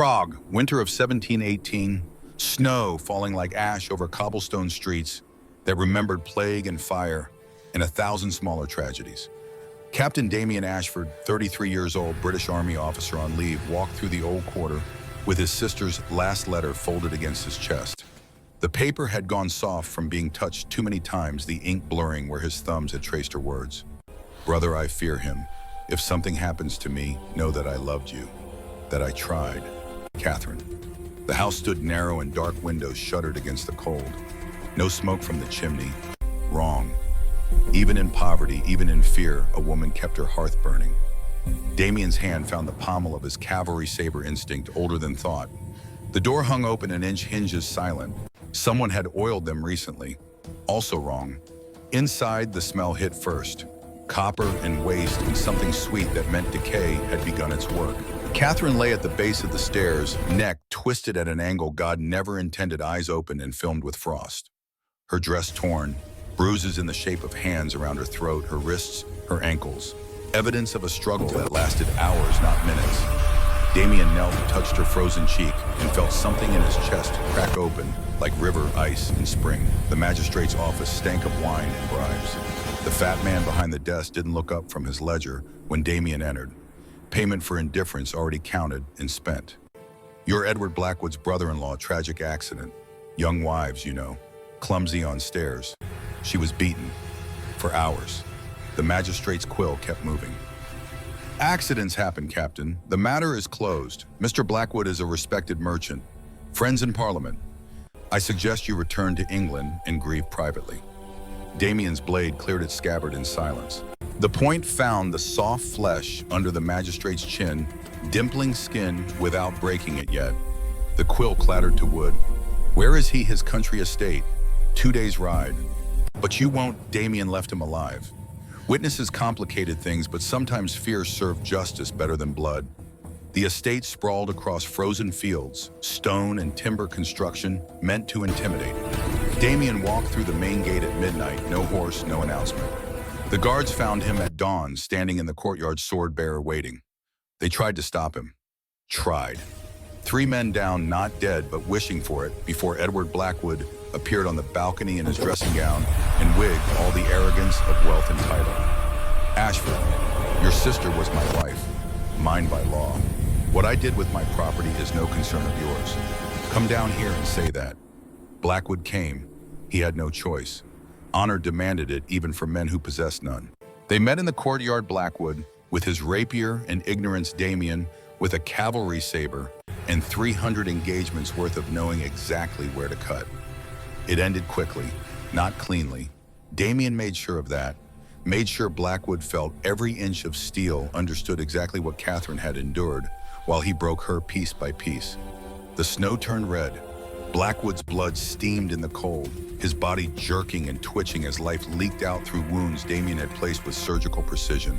Prague, winter of 1718, snow falling like ash over cobblestone streets that remembered plague and fire and 1,000 smaller tragedies. Captain Damien Ashford, 33 years old, British Army officer on leave, walked through the old quarter with his sister's last letter folded against his chest. The paper had gone soft from being touched too many times, the ink blurring where his thumbs had traced her words. Brother, I fear him. If something happens to me, know that I loved you, that I tried. Catherine. The house stood narrow and dark windows shuttered against the cold. No smoke from the chimney. Wrong. Even in poverty, even in fear, a woman kept her hearth burning. Damien's hand found the pommel of his cavalry saber instinct, older than thought. The door hung open, an inch hinges silent. Someone had oiled them recently. Also wrong. Inside, the smell hit first. Copper and waste and something sweet that meant decay had begun its work. Catherine lay at the base of the stairs, neck twisted at an angle God never intended, eyes open and filmed with frost. Her dress torn, bruises in the shape of hands around her throat, her wrists, her ankles. Evidence of a struggle that lasted hours, not minutes. Damien knelt, touched her frozen cheek, and felt something in his chest crack open, like river ice in spring. The magistrate's office stank of wine and bribes. The fat man behind the desk didn't look up from his ledger when Damien entered. Payment for indifference already counted and spent. You're Edward Blackwood's brother-in-law, tragic accident. Young wives, you know. Clumsy on stairs. She was beaten. For hours. The magistrate's quill kept moving. Accidents happen, Captain. The matter is closed. Mr. Blackwood is a respected merchant. Friends in Parliament. I suggest you return to England and grieve privately. Damien's blade cleared its scabbard in silence. The point found the soft flesh under the magistrate's chin, dimpling skin without breaking it yet. The quill clattered to wood. Where is he, his country estate? 2 days' ride. But you won't. Damien left him alive. Witnesses complicated things, but sometimes fear served justice better than blood. The estate sprawled across frozen fields, stone and timber construction meant to intimidate. Damien walked through the main gate at midnight, no horse, no announcement. The guards found him at dawn, standing in the courtyard, sword bearer waiting. They tried to stop him. Tried. 3 men down, not dead, but wishing for it, before Edward Blackwood appeared on the balcony in his dressing gown and wig, all the arrogance of wealth and title. Ashford, your sister was my wife, mine by law. What I did with my property is no concern of yours. Come down here and say that. Blackwood came. He had no choice. Honor demanded it, even for men who possessed none. They met in the courtyard, Blackwood, with his rapier, and ignorance, Damien, with a cavalry saber, and 300 engagements worth of knowing exactly where to cut. It ended quickly, not cleanly. Damien made sure of that, made sure Blackwood felt every inch of steel, understood exactly what Catherine had endured, while he broke her piece by piece. The snow turned red. Blackwood's blood steamed in the cold, his body jerking and twitching as life leaked out through wounds Damien had placed with surgical precision.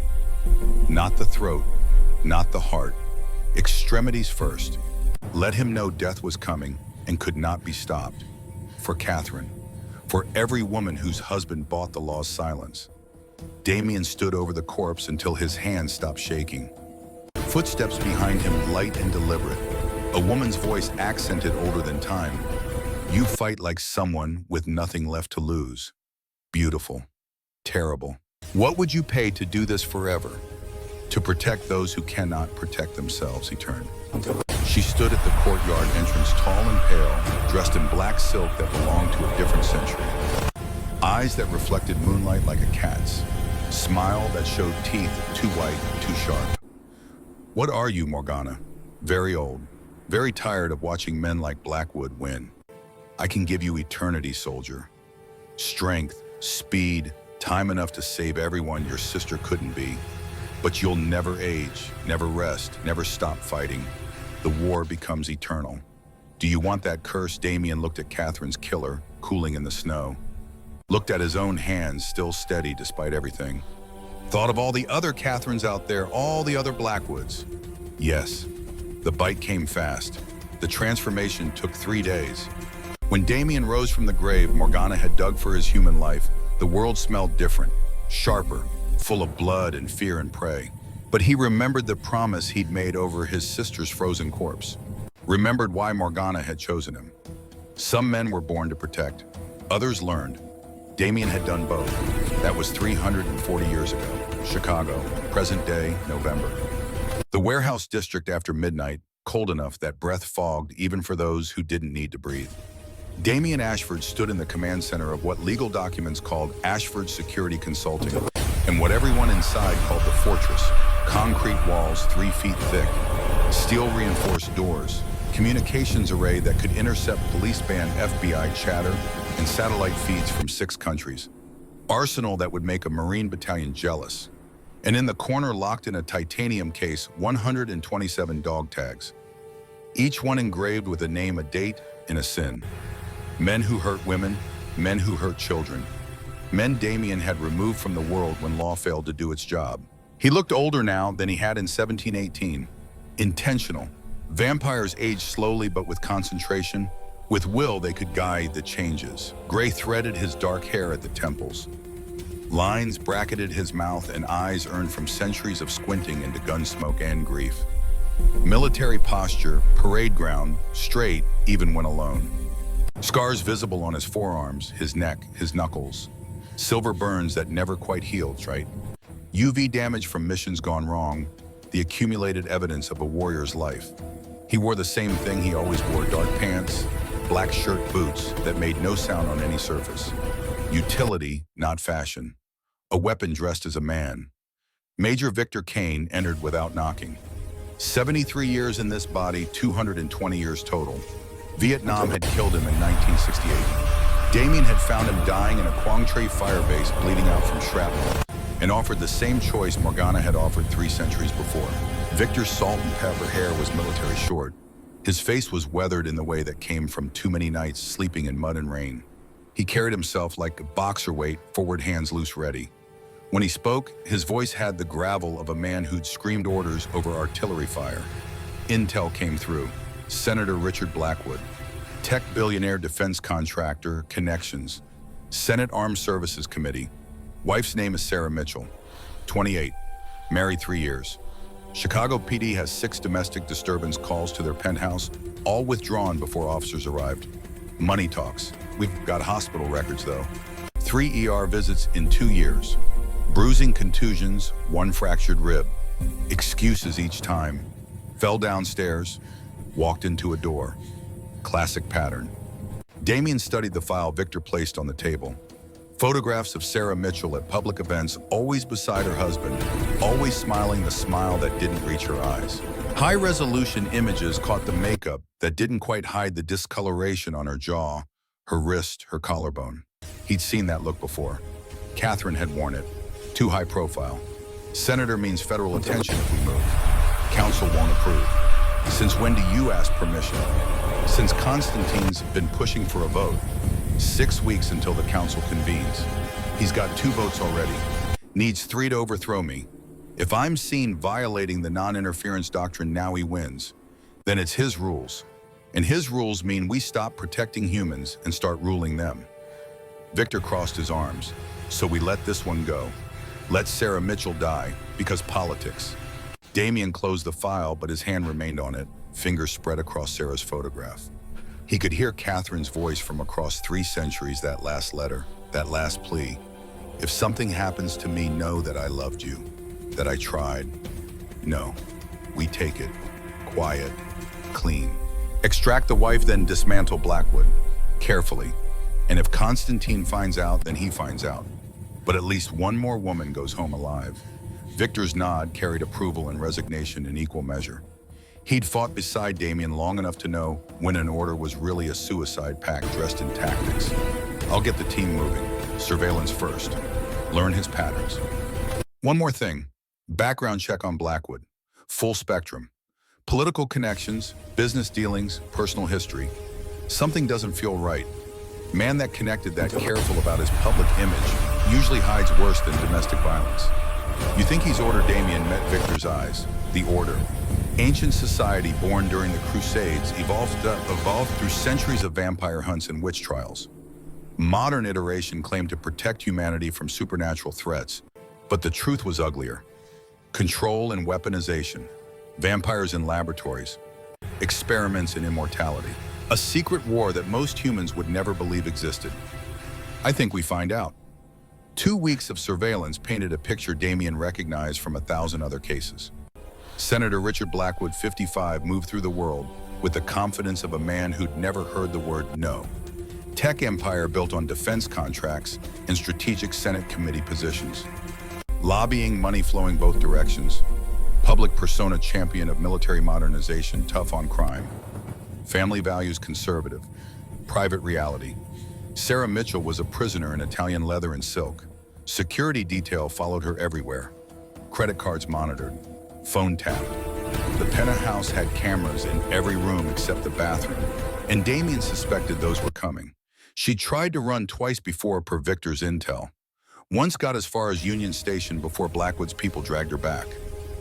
Not the throat, not the heart. Extremities first. Let him know death was coming and could not be stopped. For Catherine, for every woman whose husband bought the law's silence. Damien stood over the corpse until his hands stopped shaking. Footsteps behind him, light and deliberate. A woman's voice accented, older than time. You fight like someone with nothing left to lose. Beautiful. Terrible. What would you pay to do this forever? To protect those who cannot protect themselves, he turned. She stood at the courtyard entrance, tall and pale, dressed in black silk that belonged to a different century. Eyes that reflected moonlight like a cat's. Smile that showed teeth too white, too sharp. What are you, Morgana? Very old. Very tired of watching men like Blackwood win. I can give you eternity, soldier. Strength, speed, time enough to save everyone your sister couldn't be. But you'll never age, never rest, never stop fighting. The war becomes eternal. Do you want that curse? Damien looked at Catherine's killer, cooling in the snow. Looked at his own hands, still steady despite everything. Thought of all the other Catherines out there, all the other Blackwoods. Yes. The bite came fast. The transformation took 3 days. When Damien rose from the grave Morgana had dug for his human life, the world smelled different, sharper, full of blood and fear and prey. But he remembered the promise he'd made over his sister's frozen corpse. remembered why Morgana had chosen him. Some men were born to protect. Others learned. Damien had done both. That was 340 years ago. Chicago, present day, November. The warehouse district after midnight, cold enough that breath fogged even for those who didn't need to breathe. Damien Ashford stood in the command center of what legal documents called Ashford Security Consulting, and what everyone inside called the Fortress. Concrete walls 3 feet thick, steel-reinforced doors, communications array that could intercept police band FBI chatter and satellite feeds from 6 countries. Arsenal that would make a Marine battalion jealous. And in the corner, locked in a titanium case, 127 dog tags. Each one engraved with a name, a date, and a sin. Men who hurt women, men who hurt children. Men Damien had removed from the world when law failed to do its job. He looked older now than he had in 1718. Intentional. Vampires age slowly but with concentration. With will, they could guide the changes. Gray threaded his dark hair at the temples. Lines bracketed his mouth and eyes earned from centuries of squinting into gun smoke and grief. Military posture, parade ground, straight even when alone. Scars visible on his forearms, his neck, his knuckles. Silver burns that never quite healed, right? UV damage from missions gone wrong, the accumulated evidence of a warrior's life. He wore the same thing he always wore, dark pants, black shirt, boots that made no sound on any surface. Utility, not fashion. A weapon dressed as a man. Major Victor Kane entered without knocking. 73 years in this body, 220 years total. Vietnam had killed him in 1968. Damien had found him dying in a Quang Tre fire base, bleeding out from shrapnel, and offered the same choice Morgana had offered 3 centuries before. Victor's salt and pepper hair was military short. His face was weathered in the way that came from too many nights sleeping in mud and rain. He carried himself like a boxer weight, forward hands loose ready. When he spoke, his voice had the gravel of a man who'd screamed orders over artillery fire. Intel came through. Senator Richard Blackwood. Tech billionaire defense contractor, connections. Senate Armed Services Committee. Wife's name is Sarah Mitchell. 28. Married 3 years. Chicago PD has 6 domestic disturbance calls to their penthouse, all withdrawn before officers arrived. Money talks. We've got hospital records, though. 3 ER visits in 2 years. Bruising, contusions, 1 fractured rib. Excuses each time. Fell downstairs, walked into a door. Classic pattern. Damien studied the file Victor placed on the table. Photographs of Sarah Mitchell at public events, always beside her husband, always smiling the smile that didn't reach her eyes. High-resolution images caught the makeup that didn't quite hide the discoloration on her jaw, her wrist, her collarbone. He'd seen that look before. Catherine had worn it. Too high profile. Senator means federal attention if we move. Council won't approve. Since when do you ask permission? Since Constantine's been pushing for a vote. 6 weeks until the council convenes. He's got 2 votes already. Needs 3 to overthrow me. If I'm seen violating the non-interference doctrine now he wins, then it's his rules. And his rules mean we stop protecting humans and start ruling them. Victor crossed his arms. So we let this one go. Let Sarah Mitchell die, because politics. Damien closed the file, but his hand remained on it, fingers spread across Sarah's photograph. He could hear Catherine's voice from across 3 centuries, that last letter, that last plea. If something happens to me, know that I loved you, that I tried. No, we take it. Quiet, clean. Extract the wife, then dismantle Blackwood. Carefully. And if Constantine finds out, then he finds out. But at least 1 more woman goes home alive. Victor's nod carried approval and resignation in equal measure. He'd fought beside Damien long enough to know when an order was really a suicide pact dressed in tactics. I'll get the team moving. Surveillance first. Learn his patterns. One more thing. Background check on Blackwood. Full spectrum. Political connections, business dealings, personal history. Something doesn't feel right. Man that connected that careful about his public image usually hides worse than domestic violence. You think he's ordered Damien met Victor's eyes. The order. Ancient society born during the Crusades evolved through centuries of vampire hunts and witch trials. Modern iteration claimed to protect humanity from supernatural threats, but the truth was uglier. Control and weaponization. Vampires in laboratories. experiments in immortality. A secret war that most humans would never believe existed. I think we find out. 2 weeks of surveillance painted a picture Damien recognized from 1,000 other cases. Senator Richard Blackwood, 55, moved through the world with the confidence of a man who'd never heard the word no. Tech empire built on defense contracts and strategic Senate committee positions. Lobbying, money flowing both directions. Public persona, champion of military modernization, tough on crime. Family values, conservative. Private reality. Sarah Mitchell was a prisoner in Italian leather and silk. Security detail followed her everywhere. Credit cards monitored. Phone tapped. The penthouse had cameras in every room except the bathroom, and Damien suspected those were coming. She tried to run twice before per Victor's intel. Once got as far as Union Station before Blackwood's people dragged her back.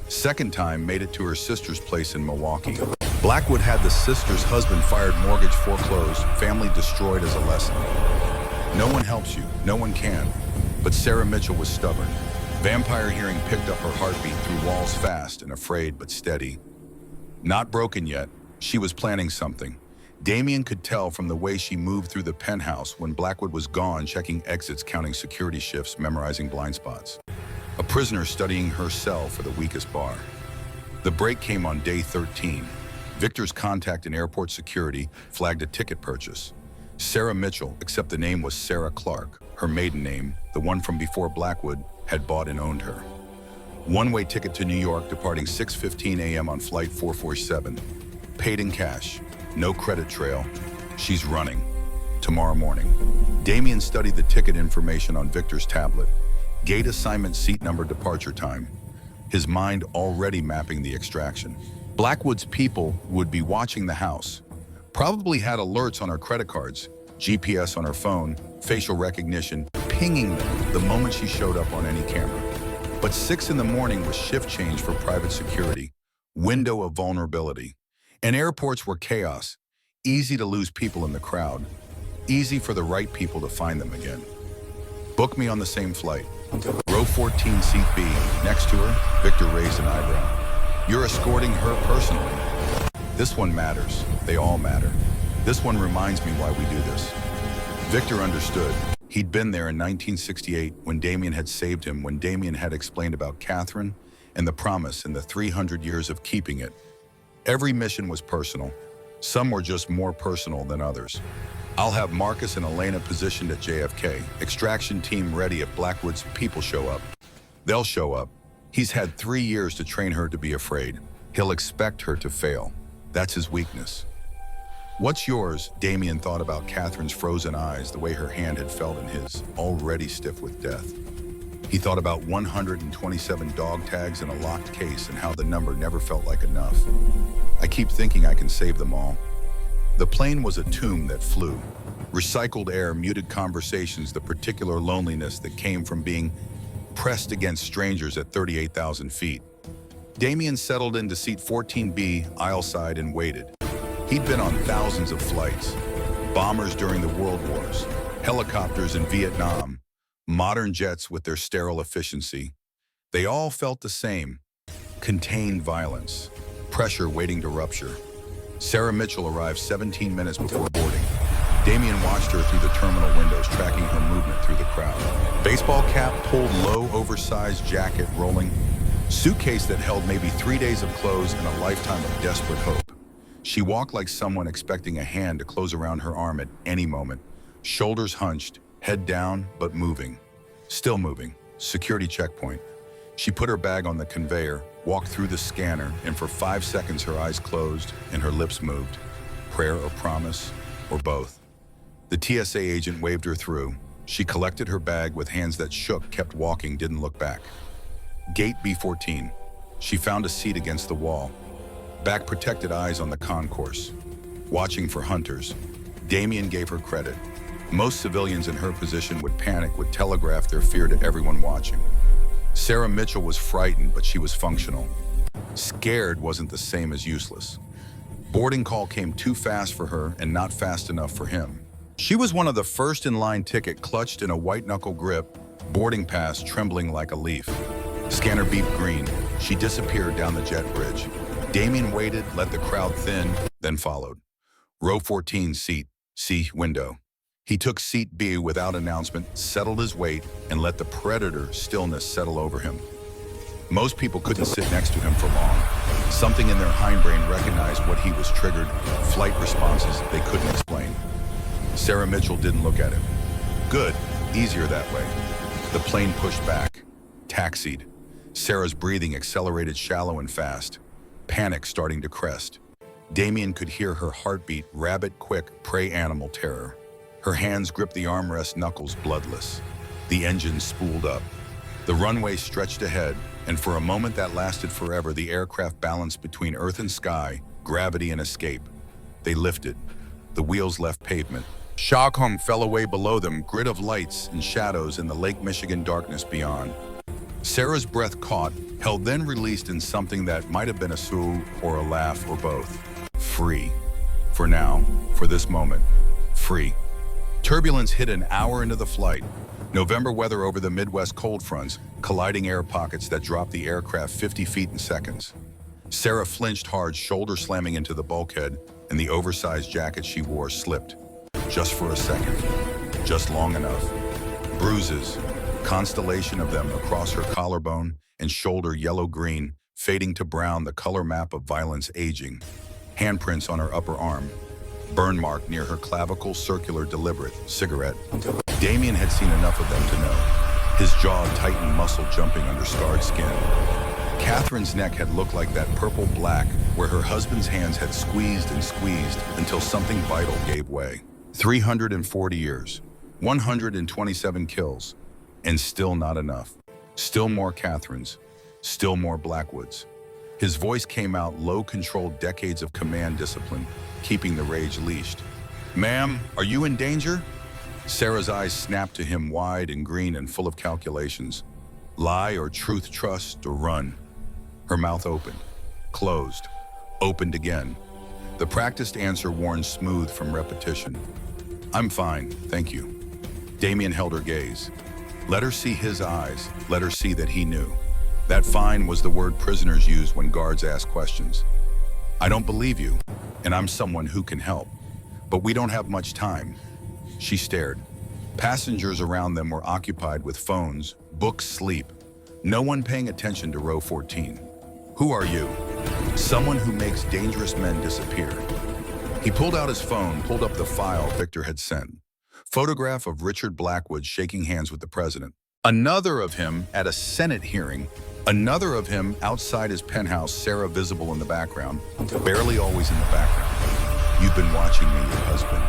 Second time made it to her sister's place in Milwaukee. Blackwood had the sister's husband fired, mortgage foreclosed, family destroyed as a lesson. No one helps you, no one can. But Sarah Mitchell was stubborn. Vampire hearing picked up her heartbeat through walls, fast and afraid but steady. Not broken yet, she was planning something. Damien could tell from the way she moved through the penthouse when Blackwood was gone, checking exits, counting security shifts, memorizing blind spots. A prisoner studying her cell for the weakest bar. The break came on day 13. Victor's contact in airport security flagged a ticket purchase. Sarah Mitchell, except the name was Sarah Clark, her maiden name, the one from before Blackwood, had bought and owned her. One-way ticket to New York, departing 6:15 a.m. on flight 447. Paid in cash. No credit trail. She's running. Tomorrow morning. Damien studied the ticket information on Victor's tablet. Gate assignment, seat number, departure time. His mind already mapping the extraction. Blackwood's people would be watching the house. Probably had alerts on her credit cards, GPS on her phone, facial recognition, pinging them the moment she showed up on any camera. But 6 in the morning was shift change for private security, window of vulnerability. And airports were chaos, easy to lose people in the crowd, easy for the right people to find them again. Book me on the same flight. Row 14, seat B. Next to her, Victor raised an eyebrow. You're escorting her personally. This one matters. They all matter. This one reminds me why we do this. Victor understood. He'd been there in 1968 when Damien had saved him, when Damien had explained about Catherine and the promise and the 300 years of keeping it. Every mission was personal. Some were just more personal than others. I'll have Marcus and Elena positioned at JFK. Extraction team ready if Blackwood's people show up. They'll show up. He's had 3 years to train her to be afraid. He'll expect her to fail. That's his weakness. What's yours? Damien thought about Catherine's frozen eyes, the way her hand had felt in his, already stiff with death. He thought about 127 dog tags in a locked case and how the number never felt like enough. I keep thinking I can save them all. The plane was a tomb that flew. Recycled air, muted conversations, the particular loneliness that came from being pressed against strangers at 38,000 feet. Damien settled into seat 14B, aisle side, and waited. He'd been on thousands of flights. Bombers during the World Wars, helicopters in Vietnam, modern jets with their sterile efficiency. They all felt the same. Contained violence. Pressure waiting to rupture. Sarah Mitchell arrived 17 minutes before boarding. Damien watched her through the terminal windows, tracking her movement through the crowd. Baseball cap pulled low, oversized jacket rolling. Suitcase that held maybe 3 days of clothes and a lifetime of desperate hope. She walked like someone expecting a hand to close around her arm at any moment. Shoulders hunched, head down, but moving. Still moving. Security checkpoint. She put her bag on the conveyor, walked through the scanner, and for 5 seconds her eyes closed and her lips moved. Prayer or promise, or both. The TSA agent waved her through. She collected her bag with hands that shook, kept walking, didn't look back. Gate B14. She found a seat against the wall. Back protected, eyes on the concourse. Watching for hunters. Damien gave her credit. Most civilians in her position would panic, would telegraph their fear to everyone watching. Sarah Mitchell was frightened, but she was functional. Scared wasn't the same as useless. Boarding call came too fast for her and not fast enough for him. She was one of the first in line, ticket clutched in a white-knuckle grip, boarding pass trembling like a leaf. Scanner beeped green. She disappeared down the jet bridge. Damien waited, let the crowd thin, then followed. Row 14, seat C, window. He took seat B without announcement, settled his weight, and let the predator stillness settle over him. Most people couldn't sit next to him for long. Something in their hindbrain recognized what he was triggered, flight responses they couldn't explain. Sarah Mitchell didn't look at him. Good, easier that way. The plane pushed back, taxied. Sarah's breathing accelerated shallow and fast, panic starting to crest. Damien could hear her heartbeat, rabbit-quick prey animal terror. Her hands gripped the armrest, knuckles bloodless. The engine spooled up. The runway stretched ahead, and for a moment that lasted forever, the aircraft balanced between earth and sky, gravity and escape. They lifted. The wheels left pavement. Shockhong fell away below them, grid of lights and shadows in the Lake Michigan darkness beyond. Sarah's breath caught, held then released in something that might have been a swoon or a laugh or both. Free. For now, for this moment. Free. Turbulence hit an hour into the flight. November weather over the Midwest cold fronts, colliding air pockets that dropped the aircraft 50 feet in seconds. Sarah flinched hard, shoulder slamming into the bulkhead, and the oversized jacket she wore slipped. Just for a second. Just long enough. Bruises, constellation of them across her collarbone and shoulder yellow-green, fading to brown, the color map of violence aging. Handprints on her upper arm. Burn mark near her clavicle, circular, deliberate, cigarette. Damien had seen enough of them to know. His jaw tightened, muscle jumping under scarred skin. Catherine's neck had looked like that purple-black where her husband's hands had squeezed and squeezed until something vital gave way. 340 years, 127 kills, and still not enough. Still more Catherines, still more Blackwoods. His voice came out low, controlled, decades of command discipline, keeping the rage leashed. Ma'am, are you in danger? Sarah's eyes snapped to him, wide and green and full of calculations. Lie or truth, trust or run. Her mouth opened, closed, opened again. The practiced answer worn smooth from repetition. I'm fine, thank you. Damien held her gaze. Let her see his eyes, let her see that he knew. That fine was the word prisoners use when guards ask questions. I don't believe you, and I'm someone who can help. But we don't have much time. She stared. Passengers around them were occupied with phones, books, sleep. No one paying attention to row 14. Who are you? Someone who makes dangerous men disappear. He pulled out his phone, pulled up the file Victor had sent. Photograph of Richard Blackwood shaking hands with the president. Another of him at a Senate hearing. Another of him outside his penthouse, Sarah visible in the background, barely always in the background. You've been watching me, your husband.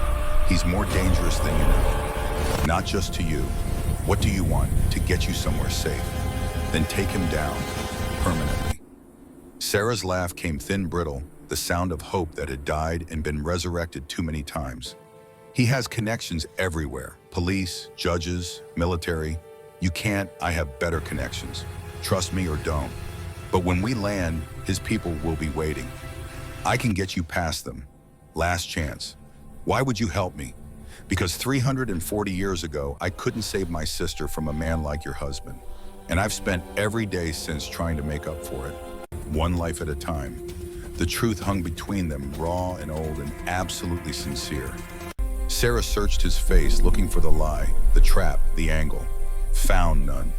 He's more dangerous than you know. Not just to you. What do you want? To get you somewhere safe. Then take him down, permanently. Sarah's laugh came thin, brittle, the sound of hope that had died and been resurrected too many times. He has connections everywhere. Police, judges, military. You can't, I have better connections. Trust me or don't. But when we land, his people will be waiting. I can get you past them. Last chance. Why would you help me? Because 340 years ago, I couldn't save my sister from a man like your husband. And I've spent every day since trying to make up for it. One life at a time. The truth hung between them, raw and old and absolutely sincere. Sarah searched his face, looking for the lie, the trap, the angle. Found none.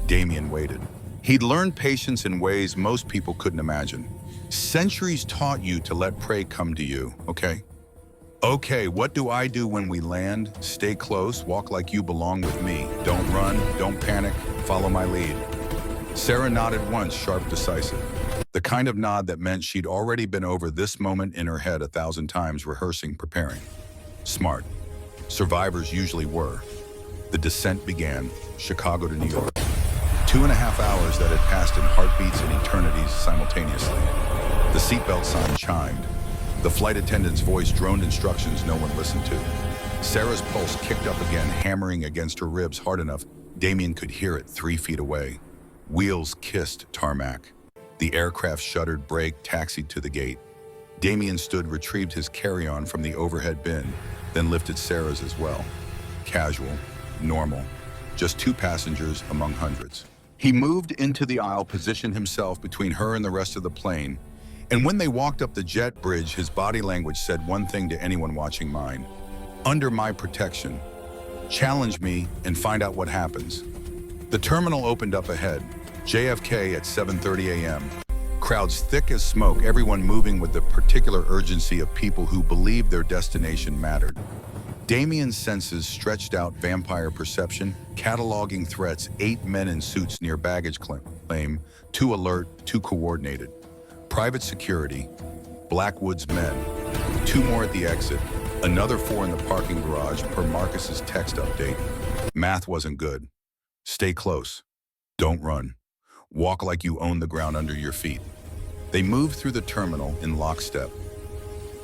Damien waited. He'd learned patience in ways most people couldn't imagine. Centuries taught you to let prey come to you, okay? Okay, what do I do when we land? Stay close, walk like you belong with me. Don't run, don't panic, follow my lead. Sarah nodded once, sharp, decisive. The kind of nod that meant she'd already been over this moment in her head 1,000 times, rehearsing, preparing. Smart. Survivors usually were. The descent began, Chicago to New York. 2.5 hours that had passed in heartbeats and eternities simultaneously. The seatbelt sign chimed. The flight attendant's voice droned instructions no one listened to. Sarah's pulse kicked up again, hammering against her ribs hard enough Damien could hear it 3 feet away. Wheels kissed tarmac. The aircraft shuddered, braked, taxied to the gate. Damien stood, retrieved his carry-on from the overhead bin, then lifted Sarah's as well. Casual, normal, just 2 passengers among hundreds. He moved into the aisle, positioned himself between her and the rest of the plane, And when they walked up the jet bridge, his body language said one thing to anyone watching mine. Under my protection. Challenge me and find out what happens. The terminal opened up ahead. JFK at 7:30 a.m. Crowds thick as smoke, everyone moving with the particular urgency of people who believed their destination mattered. Damien's senses stretched out vampire perception, cataloging threats, 8 men in suits near baggage claim, 2 alert, 2 coordinated. Private security, Blackwood's men, 2 more at the exit, another 4 in the parking garage per Marcus's text update. Math wasn't good. Stay close. Don't run. Walk like you own the ground under your feet. They moved through the terminal in lockstep.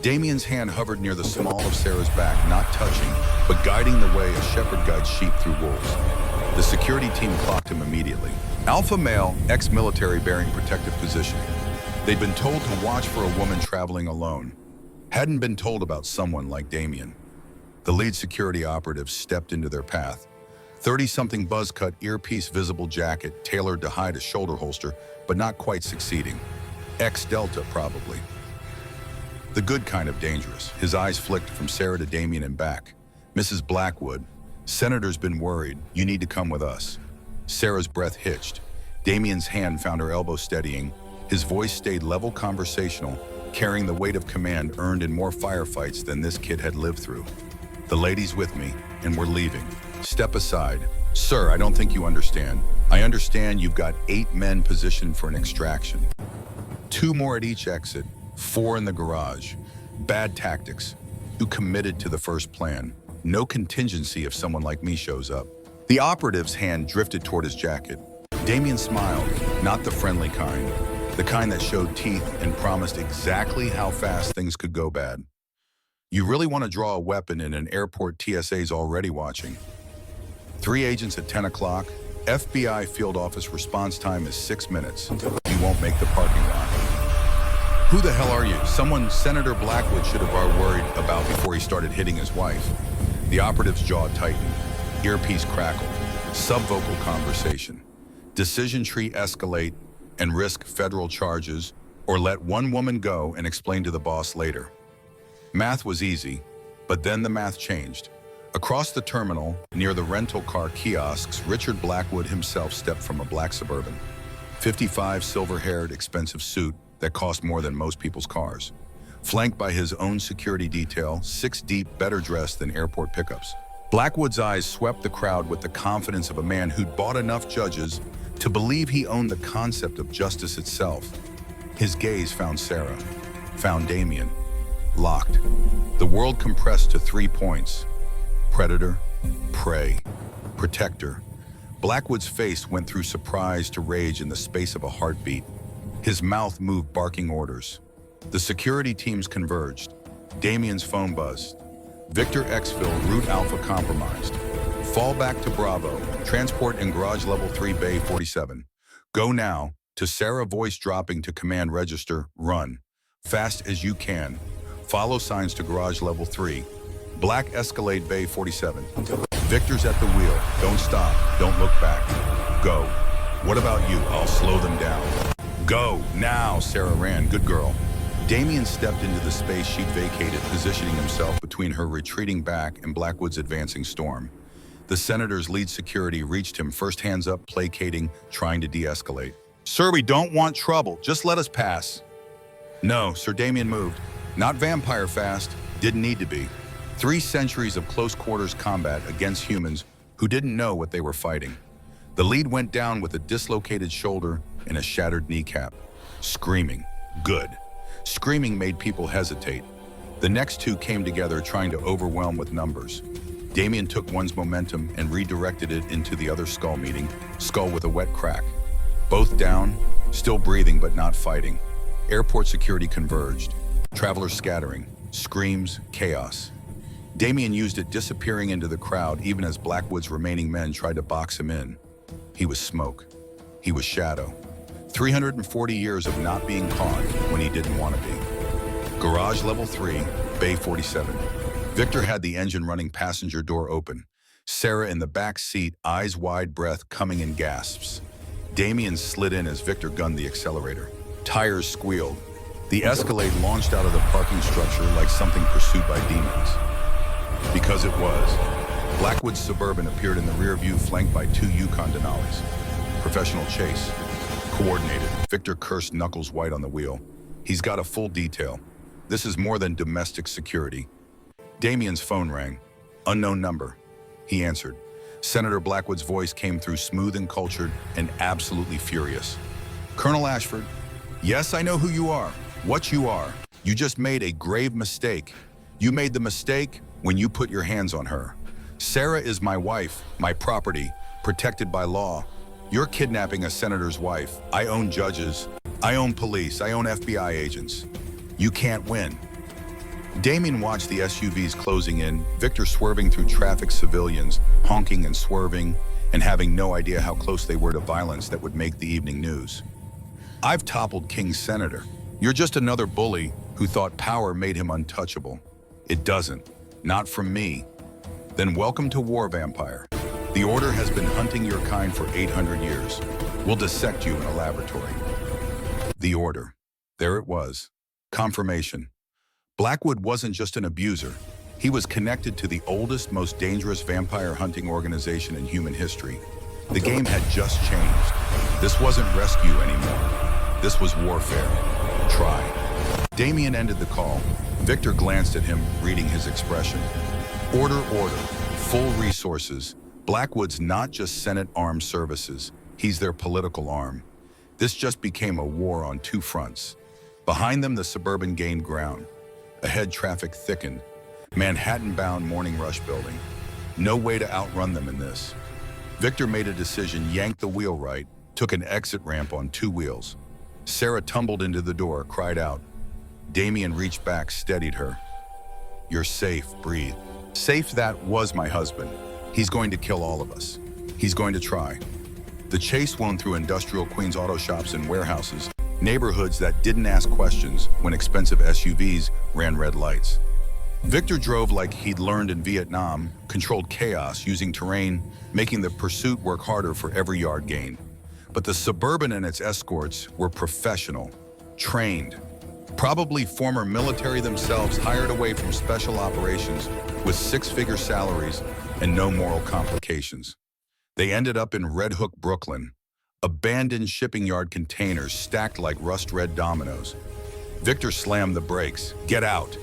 Damien's hand hovered near the small of Sarah's back, not touching, but guiding the way a shepherd guides sheep through wolves. The security team clocked him immediately. Alpha male, ex-military bearing protective position. They'd been told to watch for a woman traveling alone. Hadn't been told about someone like Damien. The lead security operative stepped into their path. 30-something buzz-cut, earpiece visible jacket tailored to hide a shoulder holster, but not quite succeeding. Ex-Delta, probably. The good kind of dangerous. His eyes flicked from Sarah to Damien and back. Mrs. Blackwood, Senator's been worried. You need to come with us. Sarah's breath hitched. Damien's hand found her elbow steadying. His voice stayed level conversational, carrying the weight of command earned in more firefights than this kid had lived through. The lady's with me, and we're leaving. Step aside. Sir, I don't think you understand. I understand you've got 8 men positioned for an extraction. 2 more at each exit, 4 in the garage. Bad tactics. You committed to the first plan. No contingency if someone like me shows up. The operative's hand drifted toward his jacket. Damien smiled, not the friendly kind. The kind that showed teeth and promised exactly how fast things could go bad. You really want to draw a weapon in an airport TSA's already watching. 3 agents at 10 o'clock. FBI field office response time is 6 minutes. You won't make the parking lot. Who the hell are you? Someone Senator Blackwood should have worried about before he started hitting his wife. The operative's jaw tightened. Earpiece crackled. Subvocal conversation. Decision tree escalate and risk federal charges, or let one woman go and explain to the boss later. Math was easy, but then the math changed. Across the terminal, near the rental car kiosks, Richard Blackwood himself stepped from a black Suburban. 55, silver-haired, expensive suit that cost more than most people's cars. Flanked by his own security detail, 6 deep, better dressed than airport pickups. Blackwood's eyes swept the crowd with the confidence of a man who'd bought enough judges to believe he owned the concept of justice itself. His gaze found Sarah, found Damien. Locked. The world compressed to 3 points. Predator, prey, protector. Blackwood's face went through surprise to rage in the space of a heartbeat. His mouth moved, barking orders. The security teams converged. Damien's phone buzzed. Victor Exfil, route Alpha compromised. Fall back to Bravo. Transport in garage level 3, Bay 47. Go now. To Sarah, voice dropping to command register. Run. Fast as you can. Follow signs to garage level 3. Black Escalade Bay 47. Victor's at the wheel. Don't stop. Don't look back. Go. What about you? I'll slow them down. Go. Now, Sarah ran. Good girl. Damien stepped into the space she'd vacated, positioning himself between her retreating back and Blackwood's advancing storm. The senator's lead security reached him, first hands up, placating, trying to de-escalate. Sir, we don't want trouble. Just let us pass. No, Sir Damien moved. Not vampire fast. Didn't need to be. 3 centuries of close quarters combat against humans who didn't know what they were fighting. The lead went down with a dislocated shoulder and a shattered kneecap. Screaming. Good. Screaming made people hesitate. The next 2 came together, trying to overwhelm with numbers. Damien took one's momentum and redirected it into the other skull meeting, skull with a wet crack. Both down, still breathing but not fighting. Airport security converged. Travelers scattering. Screams, chaos. Damien used it, disappearing into the crowd even as Blackwood's remaining men tried to box him in. He was smoke. He was shadow. 340 years of not being caught when he didn't want to be. Garage level 3, Bay 47. Victor had the engine running, passenger door open. Sarah in the back seat, eyes wide, breath coming in gasps. Damien slid in as Victor gunned the accelerator. Tires squealed. The Escalade launched out of the parking structure like something pursued by demons. Because it was. Blackwood's Suburban appeared in the rear view, flanked by two Yukon Denali's. Professional chase. Coordinated. Victor cursed, knuckles white on the wheel. He's got a full detail. This is more than domestic security. Damien's phone rang. Unknown number. He answered. Senator Blackwood's voice came through smooth and cultured and absolutely furious. Colonel Ashford, yes, I know who you are, what you are. You just made a grave mistake. You made the mistake when you put your hands on her. Sarah is my wife, my property, protected by law. You're kidnapping a senator's wife. I own judges. I own police. I own FBI agents. You can't win. Damien watched the SUVs closing in, Victor swerving through traffic, civilians honking and swerving, and having no idea how close they were to violence that would make the evening news. I've toppled King's senator. You're just another bully who thought power made him untouchable. It doesn't. Not from me. Then welcome to war, Vampire. The Order has been hunting your kind for 800 years. We'll dissect you in a laboratory. The Order. There it was. Confirmation. Blackwood wasn't just an abuser. He was connected to the oldest, most dangerous vampire hunting organization in human history. The game had just changed. This wasn't rescue anymore. This was warfare. Try. Damien ended the call. Victor glanced at him, reading his expression. Order, order. Full resources. Blackwood's not just Senate Armed Services. He's their political arm. This just became a war on two fronts. Behind them, the Suburban gained ground. Ahead, traffic thickened. Manhattan-bound Morning Rush building. No way to outrun them in this. Victor made a decision, yanked the wheel right, took an exit ramp on two wheels. Sarah tumbled into the door, cried out. Damien reached back, steadied her. You're safe, breathe. Safe, that was my husband. He's going to kill all of us. He's going to try. The chase wound through industrial Queens auto shops and warehouses, neighborhoods that didn't ask questions when expensive SUVs ran red lights. Victor drove like he'd learned in Vietnam, controlled chaos using terrain, making the pursuit work harder for every yard gained. But the Suburban and its escorts were professional, trained, probably former military themselves, hired away from special operations with six-figure salaries and no moral complications. They ended up in Red Hook, Brooklyn, abandoned shipping yard containers stacked like rust-red dominoes. Victor slammed the brakes. Get out.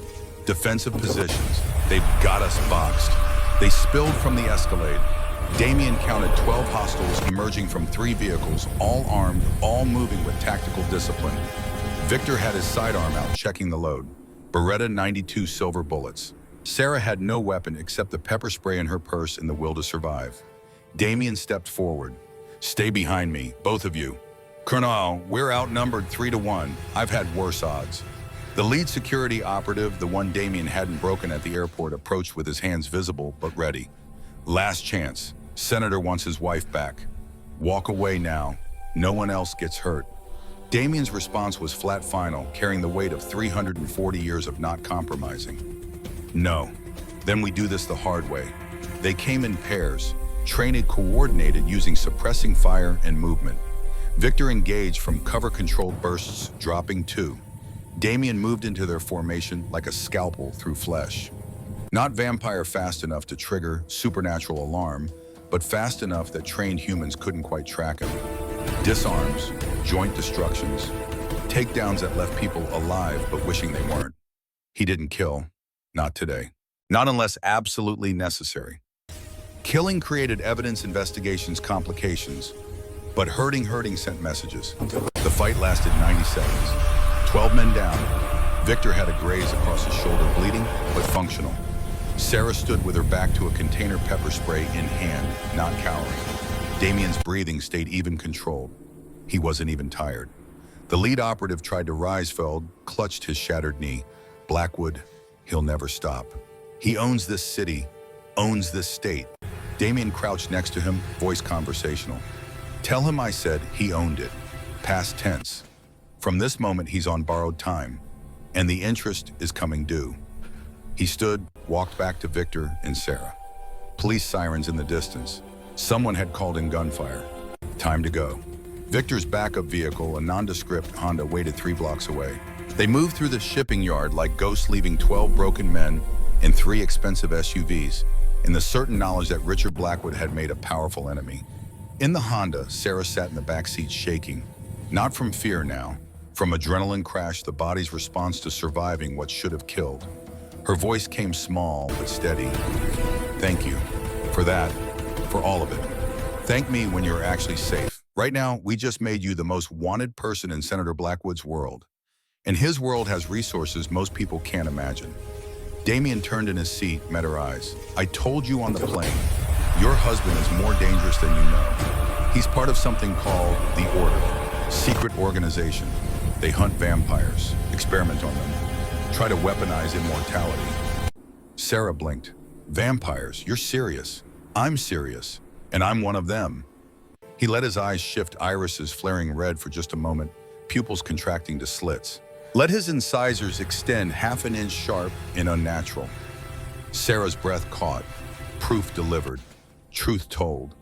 Defensive positions. They've got us boxed. They spilled from the Escalade. Damien counted 12 hostiles emerging from 3 vehicles, all armed, all moving with tactical discipline. Victor had his sidearm out, checking the load. Beretta 92 silver bullets. Sarah had no weapon except the pepper spray in her purse and the will to survive. Damien stepped forward. Stay behind me, both of you. Colonel, we're outnumbered 3-1. I've had worse odds. The lead security operative, the one Damien hadn't broken at the airport, approached with his hands visible but ready. Last chance. Senator wants his wife back. Walk away now. No one else gets hurt. Damien's response was flat final, carrying the weight of 340 years of not compromising. No. Then we do this the hard way. They came in pairs, trained coordinated using suppressing fire and movement. Victor engaged from cover-controlled bursts, dropping 2. Damien moved into their formation like a scalpel through flesh. Not vampire fast enough to trigger supernatural alarm, but fast enough that trained humans couldn't quite track him. Disarms, joint destructions, takedowns that left people alive but wishing they weren't. He didn't kill. Not today. Not unless absolutely necessary. Killing created evidence, investigations, complications, but hurting sent messages. The fight lasted 90 seconds. 12 men down. Victor had a graze across his shoulder, bleeding but functional. Sarah stood with her back to a container, pepper spray in hand, not cowering. Damien's breathing stayed even controlled. He wasn't even tired. The lead operative tried to rise, fell, clutched his shattered knee. Blackwood, he'll never stop. He owns this city, owns this state. Damien crouched next to him, voice conversational. Tell him I said he owned it. Past tense. From this moment, he's on borrowed time, and the interest is coming due. He stood, walked back to Victor and Sarah. Police sirens in the distance. Someone had called in gunfire. Time to go. Victor's backup vehicle, a nondescript Honda, waited 3 blocks away. They moved through the shipping yard like ghosts, leaving 12 broken men and 3 expensive SUVs, in the certain knowledge that Richard Blackwood had made a powerful enemy. In the Honda, Sarah sat in the back seat shaking, not from fear now, from adrenaline crash, the body's response to surviving what should have killed. Her voice came small but steady. Thank you for that, for all of it. Thank me when you're actually safe. Right now, we just made you the most wanted person in Senator Blackwood's world. And his world has resources most people can't imagine. Damien turned in his seat, met her eyes. I told you on the plane, your husband is more dangerous than you know. He's part of something called the Order, secret organization. They hunt vampires, experiment on them, try to weaponize immortality. Sarah blinked. Vampires, you're serious. I'm serious, and I'm one of them. He let his eyes shift, irises flaring red for just a moment, pupils contracting to slits. Let his incisors extend half an inch sharp and unnatural. Sarah's breath caught, proof delivered, truth told.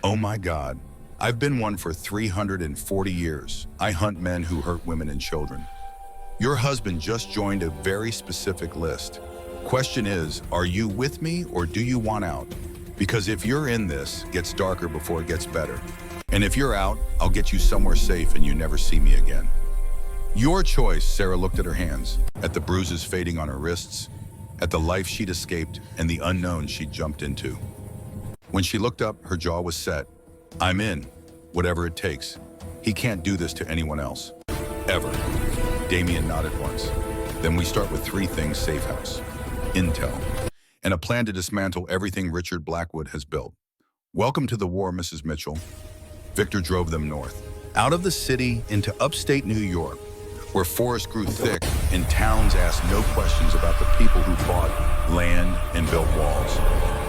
Oh my God, I've been one for 340 years. I hunt men who hurt women and children. Your husband just joined a very specific list. Question is, are you with me or do you want out? Because if you're in this, it gets darker before it gets better. And if you're out, I'll get you somewhere safe and you never see me again. Your choice. Sarah looked at her hands, at the bruises fading on her wrists, at the life she'd escaped and the unknown she'd jumped into. When she looked up, her jaw was set. I'm in, whatever it takes. He can't do this to anyone else. Ever. Damien nodded once. Then we start with 3 things: safe house, intel, and a plan to dismantle everything Richard Blackwood has built. Welcome to the war, Mrs. Mitchell. Victor drove them north, out of the city into upstate New York, where forests grew thick and towns asked no questions about the people who bought land and built walls.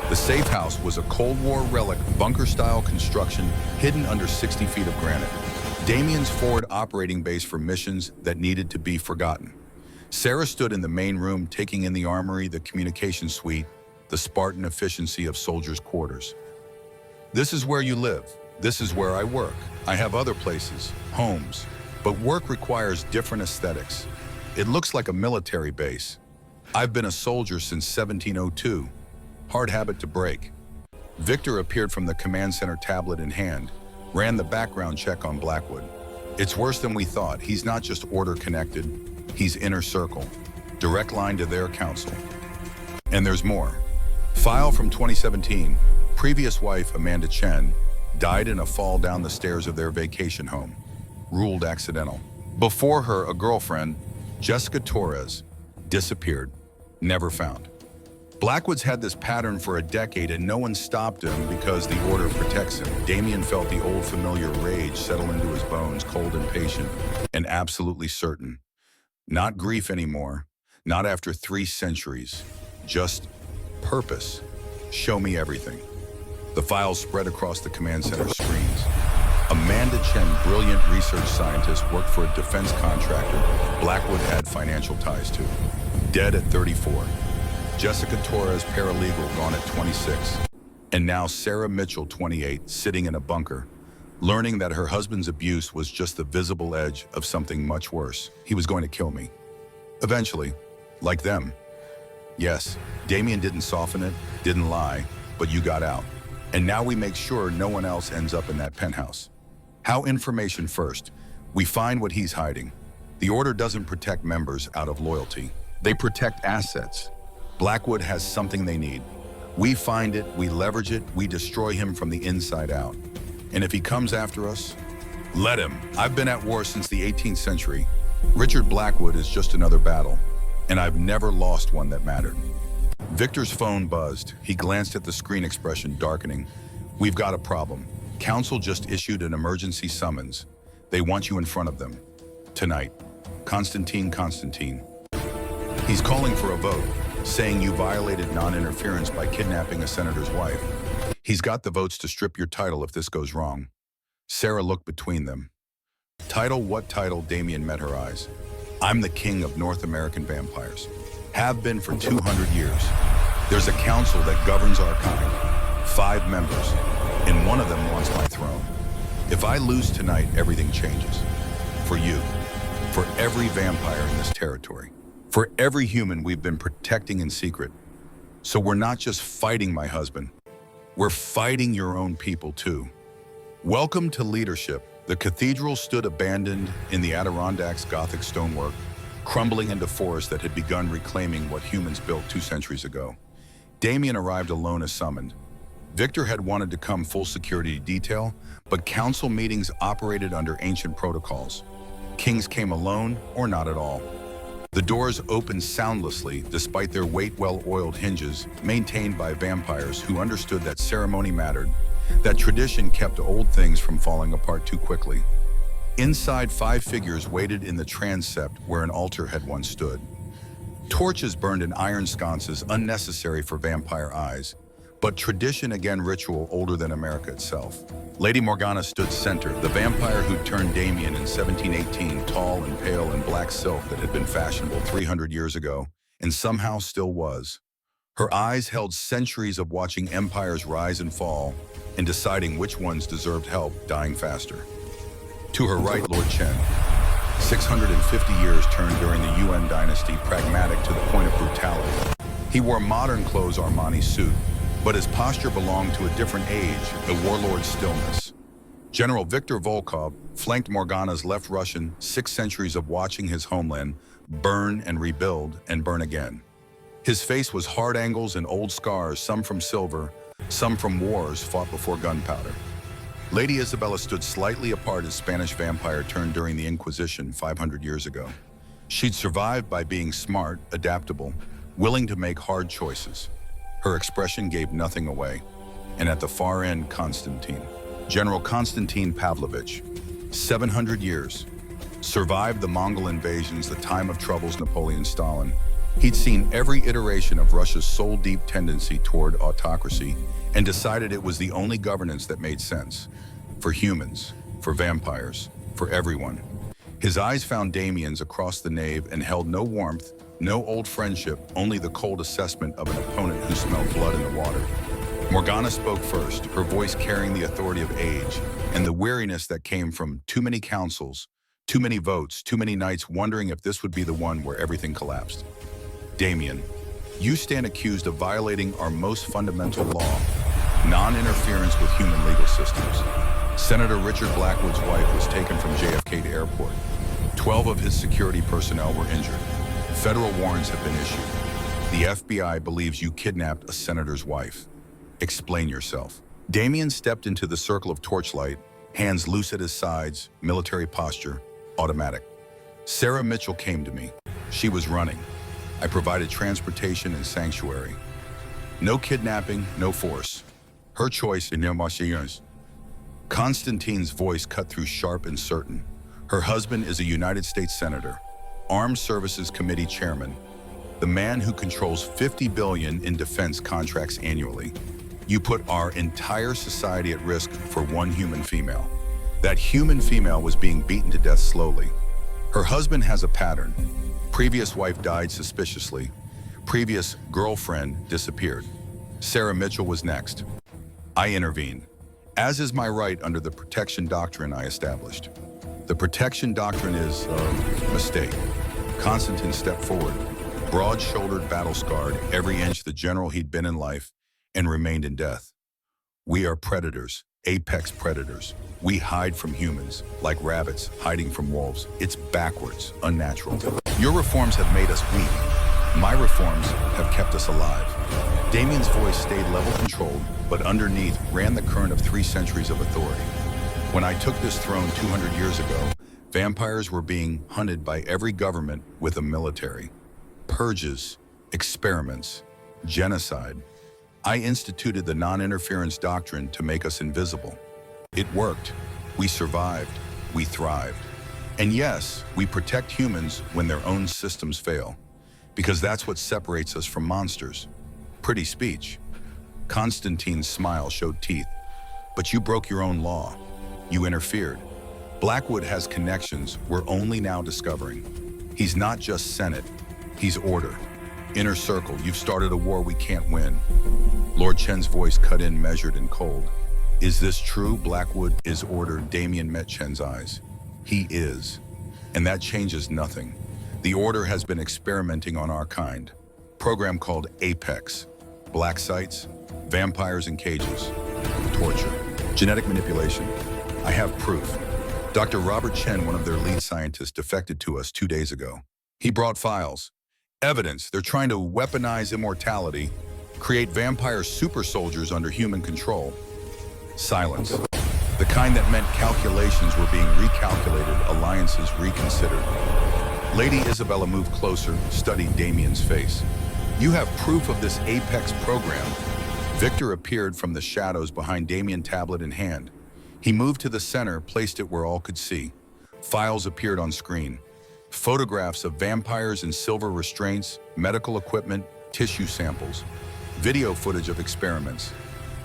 The safe house was a Cold War relic, bunker-style construction hidden under 60 feet of granite. Damien's forward operating base for missions that needed to be forgotten. Sarah stood in the main room, taking in the armory, the communication suite, the Spartan efficiency of soldiers' quarters. This is where you live. This is where I work. I have other places, homes, but work requires different aesthetics. It looks like a military base. I've been a soldier since 1702. Hard habit to break. Victor appeared from the command center, tablet in hand, ran the background check on Blackwood. It's worse than we thought. He's not just order connected, he's inner circle, direct line to their council. And there's more. File from 2017, previous wife Amanda Chen died in a fall down the stairs of their vacation home, ruled accidental. Before her, a girlfriend, Jessica Torres, disappeared, never found. Blackwood's had this pattern for a decade and no one stopped him because the order protects him. Damien felt the old familiar rage settle into his bones, cold and patient, and absolutely certain. Not grief anymore, not after 3 centuries, just purpose. Show me everything. The files spread across the command center screens. Amanda Chen, brilliant research scientist, worked for a defense contractor Blackwood had financial ties to. Dead at 34. Jessica Torres, paralegal, gone at 26. And now Sarah Mitchell, 28, sitting in a bunker, learning that her husband's abuse was just the visible edge of something much worse. He was going to kill me. Eventually, like them. Yes, Damien didn't soften it, didn't lie, but you got out. And now we make sure no one else ends up in that penthouse. How information first. We find what he's hiding. The order doesn't protect members out of loyalty. They protect assets. Blackwood has something they need. We find it, we leverage it, we destroy him from the inside out. And if he comes after us, let him. I've been at war since the 18th century. Richard Blackwood is just another battle, and I've never lost one that mattered. Victor's phone buzzed. He glanced at the screen, expression darkening. We've got a problem. Council just issued an emergency summons. They want you in front of them. Tonight. Constantine. He's calling for a vote, saying you violated non-interference by kidnapping a senator's wife. He's got the votes to strip your title if this goes wrong. Sarah looked between them. Title? What title? Damien met her eyes. I'm the king of North American vampires. Have been for 200 years. There's a council that governs our kind. 5 members, and one of them wants my throne. If I lose tonight, everything changes. For you. for every vampire in this territory, for every human we've been protecting in secret. So we're not just fighting my husband, we're fighting your own people too. Welcome to leadership. The cathedral stood abandoned in the Adirondacks' Gothic stonework, crumbling into forest that had begun reclaiming what humans built 2 centuries ago. Damien arrived alone as summoned. Victor had wanted to come full security detail, but council meetings operated under ancient protocols. Kings came alone or not at all. The doors opened soundlessly despite their weight-well-oiled hinges maintained by vampires who understood that ceremony mattered, that tradition kept old things from falling apart too quickly. Inside, 5 figures waited in the transept where an altar had once stood. Torches burned in iron sconces unnecessary for vampire eyes, but tradition again ritual older than America itself. Lady Morgana stood center, the vampire who'd turned Damien in 1718, tall and pale in black silk that had been fashionable 300 years ago, and somehow still was. Her eyes held centuries of watching empires rise and fall, and deciding which ones deserved help dying faster. To her right, Lord Chen. 650 years turned during the Yuan dynasty, pragmatic to the point of brutality. He wore modern clothes Armani suit, but his posture belonged to a different age, a warlord's stillness. General Viktor Volkov flanked Morgana's left Russian, 6 centuries of watching his homeland burn and rebuild and burn again. His face was hard angles and old scars, some from silver, some from wars fought before gunpowder. Lady Isabella stood slightly apart as Spanish vampire turned during the Inquisition 500 years ago. She'd survived by being smart, adaptable, willing to make hard choices. Her expression gave nothing away. And at the far end, Constantine. General Constantine Pavlovich, 700 years, survived the Mongol invasions, the time of troubles, Napoleon, Stalin. He'd seen every iteration of Russia's soul-deep tendency toward autocracy and decided it was the only governance that made sense. For humans, for vampires, for everyone. His eyes found Damien's across the nave and held no warmth, no old friendship, only the cold assessment of an opponent who smelled blood in the water. Morgana spoke first, her voice carrying the authority of age and the weariness that came from too many councils, too many votes, too many nights wondering if this would be the one where everything collapsed. Damien, you stand accused of violating our most fundamental law, non-interference with human legal systems. Senator Richard Blackwood's wife was taken from JFK to airport. 12 of his security personnel were injured. Federal warrants have been issued. The FBI believes you kidnapped a senator's wife. Explain yourself. Damien stepped into the circle of torchlight, hands loose at his sides, military posture, automatic. Sarah Mitchell came to me. She was running. I provided transportation and sanctuary. No kidnapping, no force. Her choice in Neomasians. Constantine's voice cut through sharp and certain. Her husband is a United States Senator, Armed Services Committee Chairman, the man who controls $50 billion in defense contracts annually. You put our entire society at risk for one human female. That human female was being beaten to death slowly. Her husband has a pattern. Previous wife died suspiciously. Previous girlfriend disappeared. Sarah Mitchell was next. I intervened, as is my right under the protection doctrine I established. The protection doctrine is a mistake. Constantine stepped forward, broad-shouldered, battle-scarred, every inch the general he'd been in life, and remained in death. We are predators, apex predators. We hide from humans, like rabbits hiding from wolves. It's backwards, unnatural. Your reforms have made us weak. My reforms have kept us alive. Damien's voice stayed level-controlled, but underneath ran the current of 3 centuries of authority. When I took this throne 200 years ago, vampires were being hunted by every government with a military. Purges, experiments, genocide. I instituted the non-interference doctrine to make us invisible. It worked. We survived. We thrived. And yes, we protect humans when their own systems fail, because that's what separates us from monsters. Pretty speech. Constantine's smile showed teeth. But you broke your own law. You interfered. Blackwood has connections we're only now discovering. He's not just Senate, he's order. Inner circle, you've started a war we can't win. Lord Chen's voice cut in, measured and cold. Is this true? Blackwood is order. Damien met Chen's eyes. He is. And that changes nothing. The Order has been experimenting on our kind. Program called Apex. Black sites, vampires in cages, torture, genetic manipulation. I have proof. Dr. Robert Chen, one of their lead scientists, defected to us 2 days ago. He brought files, evidence. They're trying to weaponize immortality, create vampire super soldiers under human control. Silence. The kind that meant calculations were being recalculated, alliances reconsidered. Lady Isabella moved closer, studied Damien's face. You have proof of this Apex program. Victor appeared from the shadows behind Damien, tablet in hand. He moved to the center, placed it where all could see. Files appeared on screen. Photographs of vampires in silver restraints, medical equipment, tissue samples. Video footage of experiments.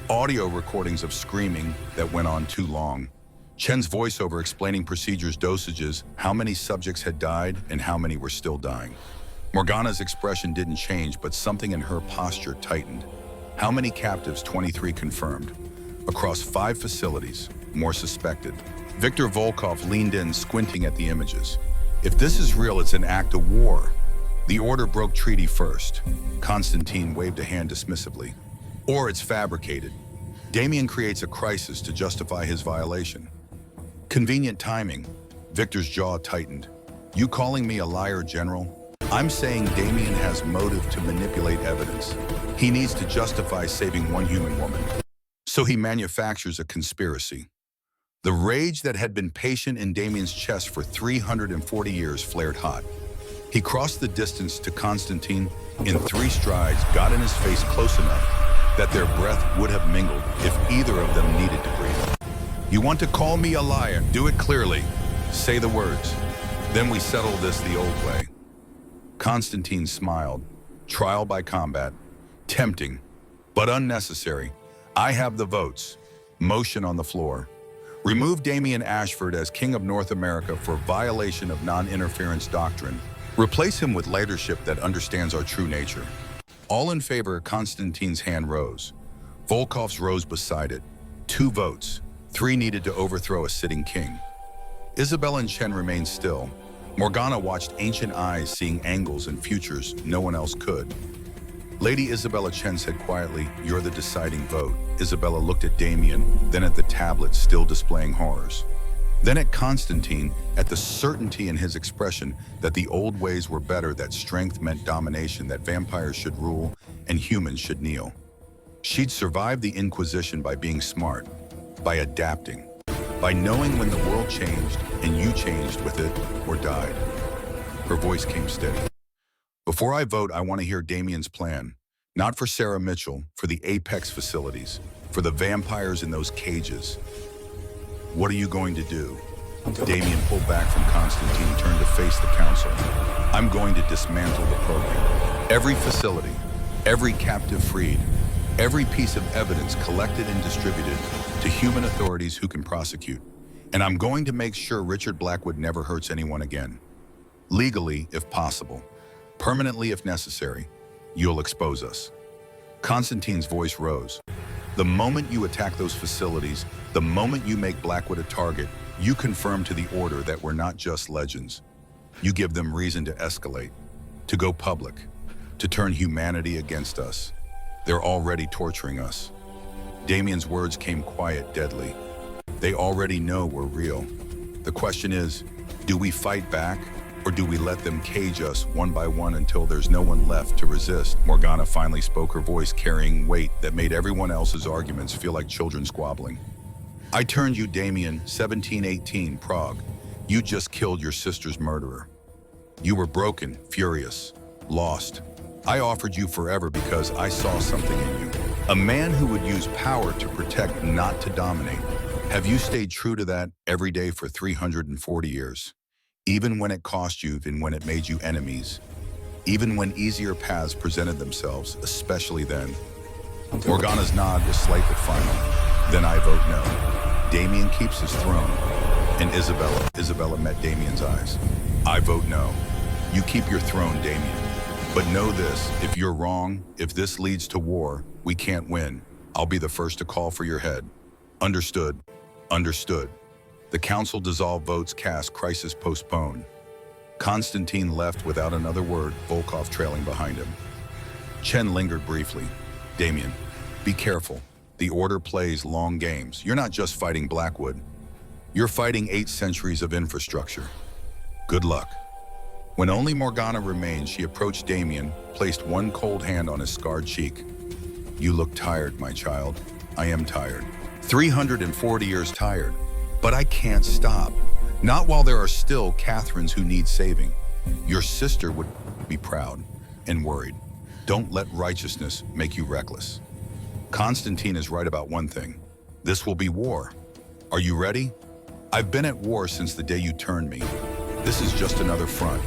Audio recordings of screaming that went on too long. Chen's voiceover explaining procedures, dosages, how many subjects had died and how many were still dying. Morgana's expression didn't change, but something in her posture tightened. How many captives? 23 confirmed. Across 5 facilities, more suspected. Viktor Volkov leaned in, squinting at the images. If this is real, it's an act of war. The Order broke treaty first. Constantine waved a hand dismissively. Or it's fabricated. Damien creates a crisis to justify his violation. Convenient timing. Victor's jaw tightened. You calling me a liar, General? I'm saying Damien has motive to manipulate evidence. He needs to justify saving one human woman. So he manufactures a conspiracy. The rage that had been patient in Damien's chest for 340 years flared hot. He crossed the distance to Constantine in 3 strides, got in his face close enough that their breath would have mingled if either of them needed to breathe. You want to call me a liar? Do it clearly. Say the words. Then we settle this the old way. Constantine smiled. Trial by combat. Tempting, but unnecessary. I have the votes. Motion on the floor. Remove Damien Ashford as King of North America for violation of non-interference doctrine. Replace him with leadership that understands our true nature. All in favor. Constantine's hand rose. Volkov's rose beside it. 2 votes. 3 needed to overthrow a sitting king. Isabella and Chen remained still. Morgana watched, ancient eyes seeing angles and futures no one else could. Lady Isabella Chen said quietly, "You're the deciding vote." Isabella looked at Damien, then at the tablet still displaying horrors. Then at Constantine, at the certainty in his expression that the old ways were better, that strength meant domination, that vampires should rule and humans should kneel. She'd survived the Inquisition by being smart, by adapting, by knowing when the world changed and you changed with it or died. Her voice came steady. Before I vote, I want to hear Damien's plan. Not for Sarah Mitchell, for the Apex facilities, for the vampires in those cages. What are you going to do? Damien pulled back from Constantine, turned to face the council. I'm going to dismantle the program. Every facility, every captive freed, every piece of evidence collected and distributed to human authorities who can prosecute. And I'm going to make sure Richard Blackwood never hurts anyone again. Legally, if possible. Permanently, if necessary. You'll expose us. Constantine's voice rose. The moment you attack those facilities, the moment you make Blackwood a target, you confirm to the Order that we're not just legends. You give them reason to escalate, to go public, to turn humanity against us. They're already torturing us. Damien's words came quiet, deadly. They already know we're real. The question is, do we fight back, or do we let them cage us one by one until there's no one left to resist? Morgana finally spoke, her voice carrying weight that made everyone else's arguments feel like children squabbling. I turned you, Damien, 1718, Prague. You just killed your sister's murderer. You were broken, furious, lost. I offered you forever because I saw something in you. A man who would use power to protect, not to dominate. Have you stayed true to that every day for 340 years? Even when it cost you, even when it made you enemies. Even when easier paths presented themselves, especially then. Morgana's nod was slight but final. Then I vote no. Damien keeps his throne. And Isabella met Damien's eyes. I vote no. You keep your throne, Damien. But know this, if you're wrong, if this leads to war, we can't win. I'll be the first to call for your head. Understood. Understood. The council dissolved, votes cast, crisis postponed. Konstantin left without another word, Volkov trailing behind him. Chen lingered briefly. Damien, be careful. The Order plays long games. You're not just fighting Blackwood. You're fighting 8 centuries of infrastructure. Good luck. When only Morgana remained, she approached Damien, placed one cold hand on his scarred cheek. You look tired, my child. I am tired. 340 years tired. But I can't stop. Not while there are still Catherines who need saving. Your sister would be proud and worried. Don't let righteousness make you reckless. Konstantin is right about one thing. This will be war. Are you ready? I've been at war since the day you turned me. This is just another front.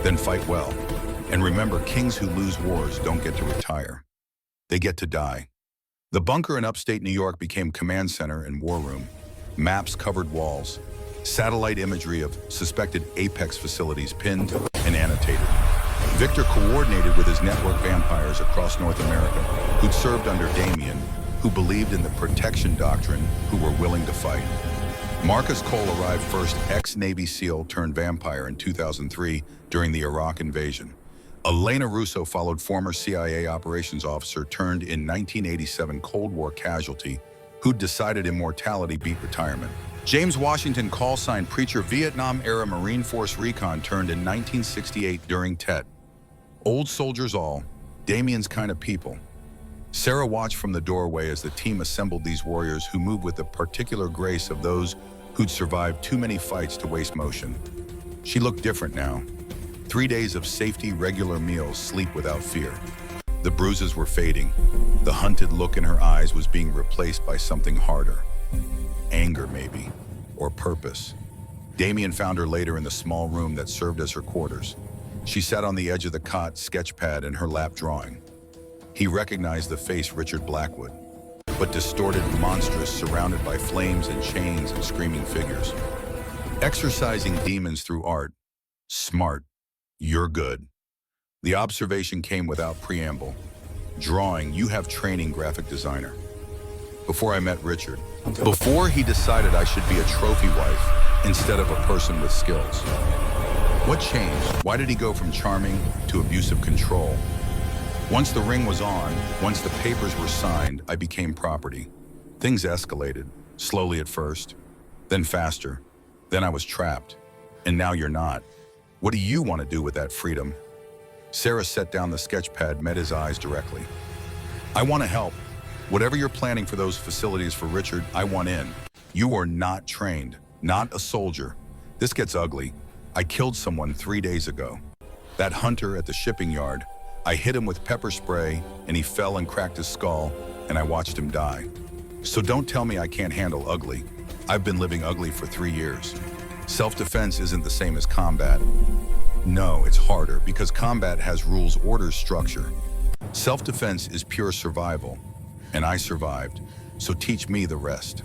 Then fight well. And remember, kings who lose wars don't get to retire. They get to die. The bunker in upstate New York became command center and war room. Maps covered walls. Satellite imagery of suspected Apex facilities pinned and annotated. Victor coordinated with his network vampires across North America, who'd served under Damien, who believed in the protection doctrine, who were willing to fight. Marcus Cole arrived first, ex-Navy SEAL turned vampire in 2003 during the Iraq invasion. Elena Russo followed former CIA operations officer turned in 1987 Cold War casualty, who'd decided immortality beat retirement. James Washington call-signed preacher Vietnam-era Marine Force recon turned in 1968 during Tet. Old soldiers all, Damien's kind of people. Sarah watched from the doorway as the team assembled these warriors who moved with the particular grace of those who'd survived too many fights to waste motion. She looked different now. 3 days of safety, regular meals, sleep without fear. The bruises were fading. The hunted look in her eyes was being replaced by something harder. Anger, maybe, or purpose. Damien found her later in the small room that served as her quarters. She sat on the edge of the cot, sketch pad in her lap drawing. He recognized the face Richard Blackwood, but distorted, monstrous, surrounded by flames and chains and screaming figures. Exorcising demons through art. Smart. You're good. The observation came without preamble. Drawing, you have training, graphic designer. Before I met Richard. Before he decided I should be a trophy wife instead of a person with skills. What changed? Why did he go from charming to abusive control? Once the ring was on, once the papers were signed, I became property. Things escalated, slowly at first, then faster. Then I was trapped. And now you're not. What do you want to do with that freedom? Sarah set down the sketch pad, met his eyes directly. I want to help. Whatever you're planning for those facilities for Richard, I want in. You are not trained, not a soldier. This gets ugly. I killed someone 3 days ago. That hunter at the shipping yard. I hit him with pepper spray and he fell and cracked his skull and I watched him die. So don't tell me I can't handle ugly. I've been living ugly for 3 years. Self-defense isn't the same as combat. No, it's harder because combat has rules, orders, structure. Self-defense is pure survival. And I survived, so teach me the rest.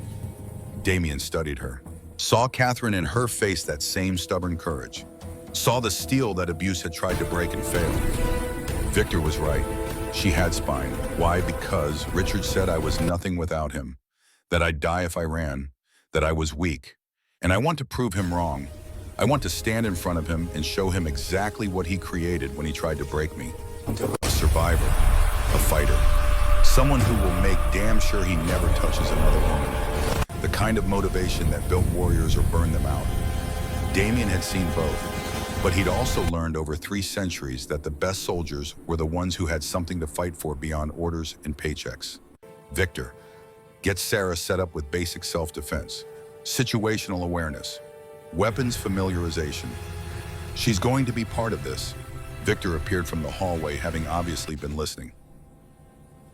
Damien studied her. Saw Catherine in her face that same stubborn courage. Saw the steel that abuse had tried to break and failed. Victor was right. She had spine. Why? Because Richard said I was nothing without him. That I'd die if I ran. That I was weak. And I want to prove him wrong. I want to stand in front of him and show him exactly what he created when he tried to break me. A survivor. A fighter. Someone who will make damn sure he never touches another woman. The kind of motivation that built warriors or burned them out. Damien had seen both, but he'd also learned over 3 centuries that the best soldiers were the ones who had something to fight for beyond orders and paychecks. Victor, get Sarah set up with basic self-defense, situational awareness, weapons familiarization. She's going to be part of this. Victor appeared from the hallway, having obviously been listening.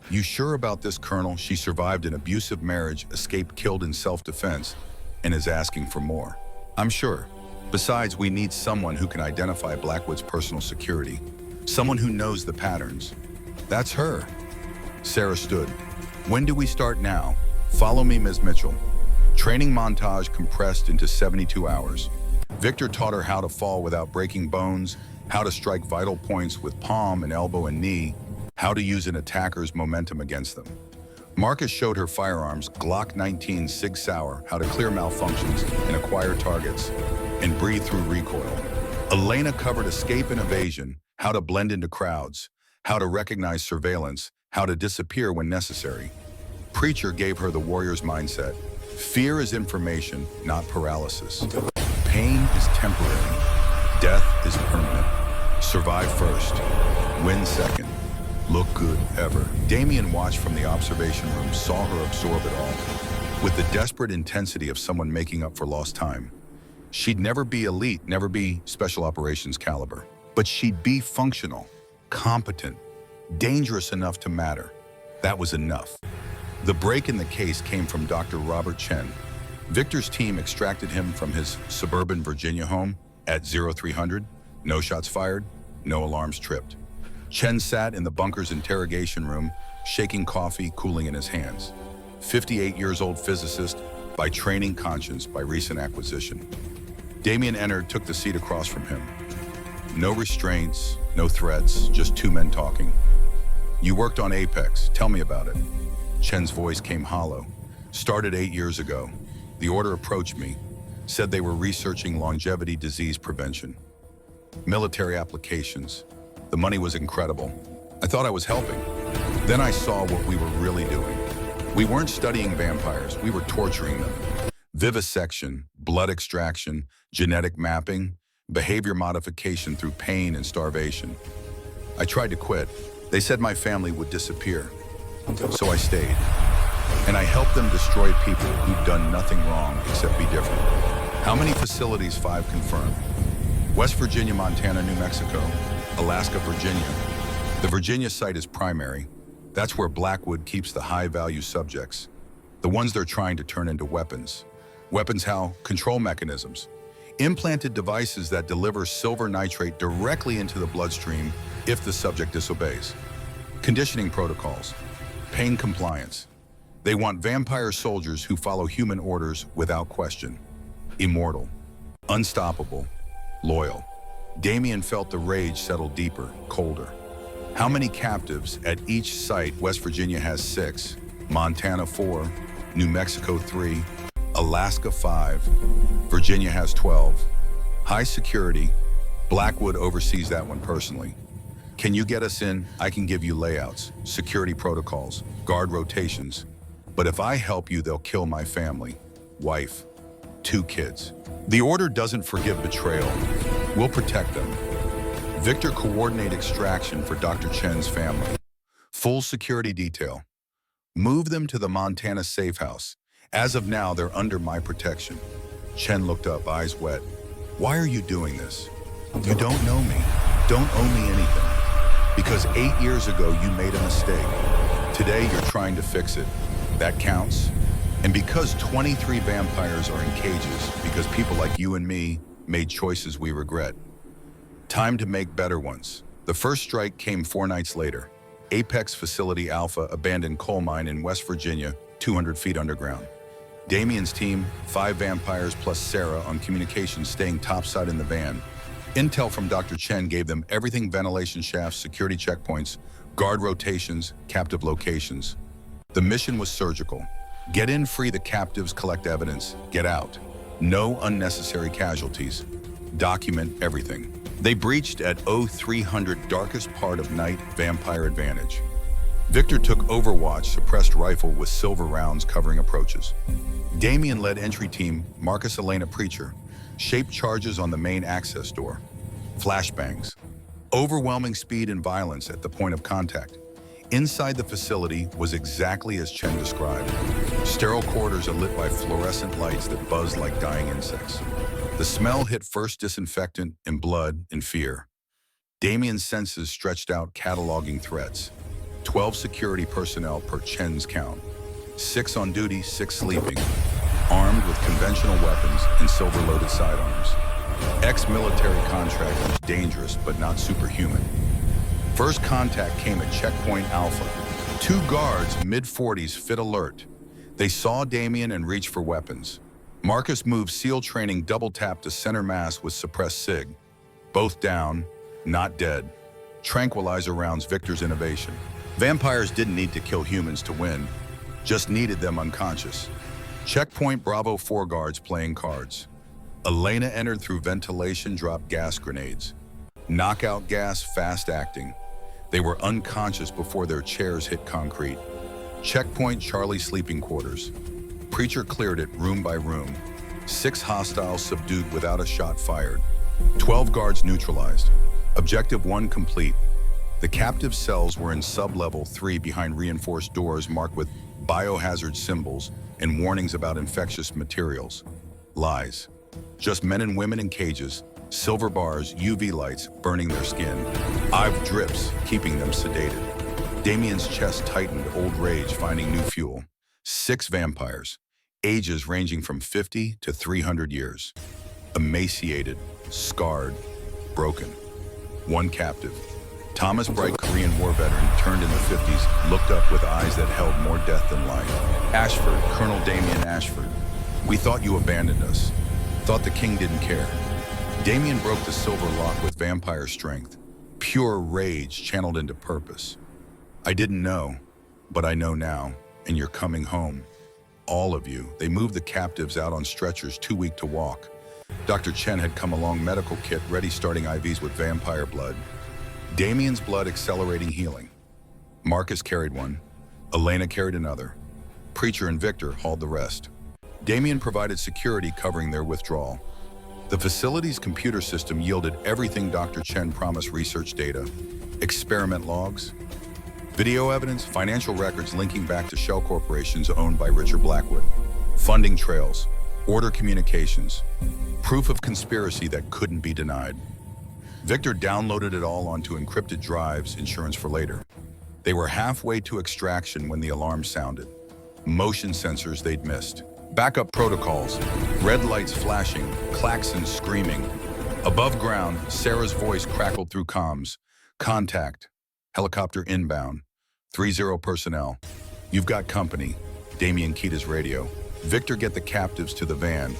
You sure about this, Colonel? She survived an abusive marriage, escaped killed in self-defense, and is asking for more. I'm sure. Besides, we need someone who can identify Blackwood's personal security. Someone who knows the patterns. That's her. Sarah stood. When do we start now? Follow me, Ms. Mitchell. Training montage compressed into 72 hours. Victor taught her how to fall without breaking bones, how to strike vital points with palm and elbow and knee, how to use an attacker's momentum against them. Marcus showed her firearms, Glock 19 Sig Sauer, how to clear malfunctions and acquire targets, and breathe through recoil. Elena covered escape and evasion, how to blend into crowds, how to recognize surveillance, how to disappear when necessary. Preacher gave her the warrior's mindset. Fear is information, not paralysis. Pain is temporary. Death is permanent. Survive first. Win second. Look good ever. Damien watched from the observation room, saw her absorb it all, with the desperate intensity of someone making up for lost time. She'd never be elite, never be special operations caliber, but she'd be functional, competent, dangerous enough to matter. That was enough. The break in the case came from Dr. Robert Chen. Victor's team extracted him from his suburban Virginia home at 0300, no shots fired, no alarms tripped. Chen sat in the bunker's interrogation room, shaking coffee, cooling in his hands. 58-years-old physicist, by training, conscience, by recent acquisition. Damien entered, took the seat across from him. No restraints, no threats, just two men talking. You worked on Apex, tell me about it. Chen's voice came hollow. Started 8 years ago. The order approached me, said they were researching longevity disease prevention. Military applications. The money was incredible. I thought I was helping. Then I saw what we were really doing. We weren't studying vampires, we were torturing them. Vivisection, blood extraction, genetic mapping, behavior modification through pain and starvation. I tried to quit. They said my family would disappear. So I stayed. And I helped them destroy people who'd done nothing wrong except be different. How many facilities? 5 confirmed. West Virginia, Montana, New Mexico, Alaska, Virginia. The Virginia site is primary. That's where Blackwood keeps the high-value subjects, the ones they're trying to turn into weapons. Weapons how? Control mechanisms. Implanted devices that deliver silver nitrate directly into the bloodstream if the subject disobeys. Conditioning protocols. Pain compliance. They want vampire soldiers who follow human orders without question. Immortal. Unstoppable. Loyal. Damien felt the rage settle deeper, colder. How many captives at each site? West Virginia has 6, Montana 4, New Mexico 3, Alaska 5, Virginia has 12. High security, Blackwood oversees that one personally. Can you get us in? I can give you layouts, security protocols, guard rotations. But if I help you, they'll kill my family, wife, 2 kids. The order doesn't forgive betrayal. We'll protect them. Victor coordinate extraction for Dr. Chen's family. Full security detail. Move them to the Montana safe house. As of now, they're under my protection. Chen looked up, eyes wet. Why are you doing this? You don't know me. Don't owe me anything. Because 8 years ago, you made a mistake. Today, you're trying to fix it. That counts. And because 23 vampires are in cages, because people like you and me made choices we regret. Time to make better ones. The first strike came 4 nights later. Apex Facility Alpha, abandoned coal mine in West Virginia, 200 feet underground. Damien's team, 5 vampires plus Sarah on communications, staying topside in the van. Intel from Dr. Chen gave them everything: ventilation shafts, security checkpoints, guard rotations, captive locations. The mission was surgical. Get in, free the captives, collect evidence, get out. No unnecessary casualties. Document everything. They breached at 0300, darkest part of night, vampire advantage. Victor took Overwatch, suppressed rifle with silver rounds covering approaches. Damien led entry team, Marcus Elena Preacher, shaped charges on the main access door. Flashbangs. Overwhelming speed and violence at the point of contact. Inside the facility was exactly as Chen described. Sterile corridors are lit by fluorescent lights that buzz like dying insects. The smell hit first: disinfectant and blood and fear. Damien's senses stretched out, cataloging threats. 12 security personnel per Chen's count. 6 on duty, 6 sleeping. Armed with conventional weapons and silver-loaded sidearms. Ex-military contractors, dangerous but not superhuman. First contact came at Checkpoint Alpha. 2 guards, mid-40s, fit alert. They saw Damien and reached for weapons. Marcus moved SEAL training, double tap to center mass with suppressed SIG. Both down, not dead. Tranquilizer rounds, Victor's innovation. Vampires didn't need to kill humans to win, just needed them unconscious. Checkpoint Bravo, 4 guards playing cards. Elena entered through ventilation, dropped gas grenades. Knockout gas, fast-acting. They were unconscious before their chairs hit concrete. Checkpoint Charlie sleeping quarters. Preacher cleared it room by room. 6 hostiles subdued without a shot fired. 12 guards neutralized. Objective 1 complete. The captive cells were in sub-level 3 behind reinforced doors marked with biohazard symbols and warnings about infectious materials. Lies. Just men and women in cages, silver bars, UV lights burning their skin. IV drips keeping them sedated. Damien's chest tightened, old rage finding new fuel. 6 vampires, ages ranging from 50 to 300 years. Emaciated, scarred, broken. 1 captive. Thomas Bright, Korean War veteran, turned in the 50s, looked up with eyes that held more death than life. Ashford, Colonel Damien Ashford. We thought you abandoned us. Thought the king didn't care. Damien broke the silver lock with vampire strength. Pure rage channeled into purpose. I didn't know, but I know now, and you're coming home. All of you. They moved the captives out on stretchers, too weak to walk. Dr. Chen had come along, medical kit ready, starting IVs with vampire blood. Damien's blood accelerating healing. Marcus carried one. Elena carried another. Preacher and Victor hauled the rest. Damien provided security covering their withdrawal. The facility's computer system yielded everything Dr. Chen promised: research data, experiment logs, video evidence, financial records linking back to shell corporations owned by Richard Blackwood, funding trails, order communications, proof of conspiracy that couldn't be denied. Victor downloaded it all onto encrypted drives, insurance for later. They were halfway to extraction when the alarm sounded. Motion sensors they'd missed. Backup protocols, red lights flashing, klaxons screaming. Above ground, Sarah's voice crackled through comms. Contact. Helicopter inbound. 30 personnel. You've got company. Damien keyed his radio. Victor, get the captives to the van.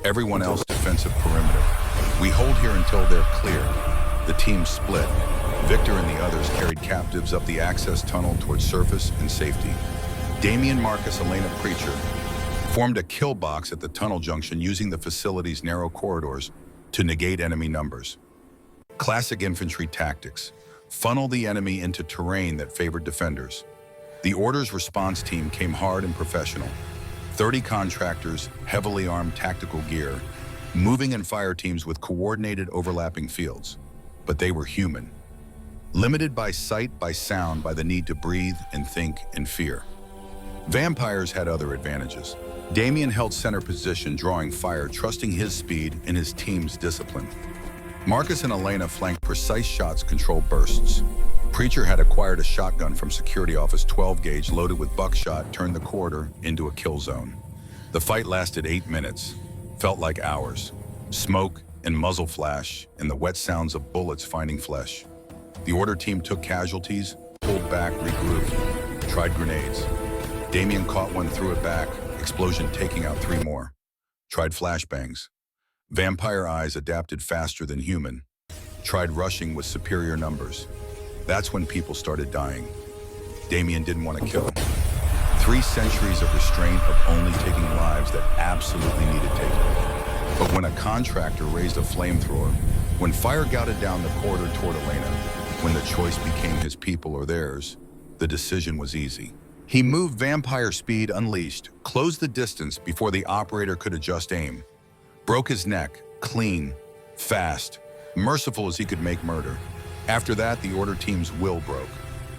Everyone else defensive perimeter. We hold here until they're clear. The team split. Victor and the others carried captives up the access tunnel towards surface and safety. Damien, Marcus, Elena, Preacher formed a kill box at the tunnel junction using the facility's narrow corridors to negate enemy numbers. Classic infantry tactics. Funnel the enemy into terrain that favored defenders. The order's response team came hard and professional. 30 contractors, heavily armed tactical gear, moving in fire teams with coordinated overlapping fields. But they were human. Limited by sight, by sound, by the need to breathe and think and fear. Vampires had other advantages. Damien held center position, drawing fire, trusting his speed and his team's discipline. Marcus and Elena flanked precise shots, controlled bursts. Preacher had acquired a shotgun from security office, 12 gauge, loaded with buckshot, turned the corridor into a kill zone. The fight lasted 8 minutes. Felt like hours. Smoke and muzzle flash and the wet sounds of bullets finding flesh. The order team took casualties, pulled back, regrouped, tried grenades. Damien caught one, threw it back, explosion taking out 3 more. Tried flashbangs. Vampire eyes adapted faster than human. Tried rushing with superior numbers. That's when people started dying. Damien didn't want to kill. 3 centuries of restraint of only taking lives that absolutely needed taking. But when a contractor raised a flamethrower, when fire gouted down the corridor toward Elena, when the choice became his people or theirs, the decision was easy. He moved vampire speed unleashed, closed the distance before the operator could adjust aim. Broke his neck, clean, fast, merciful as he could make murder. After that, the order team's will broke.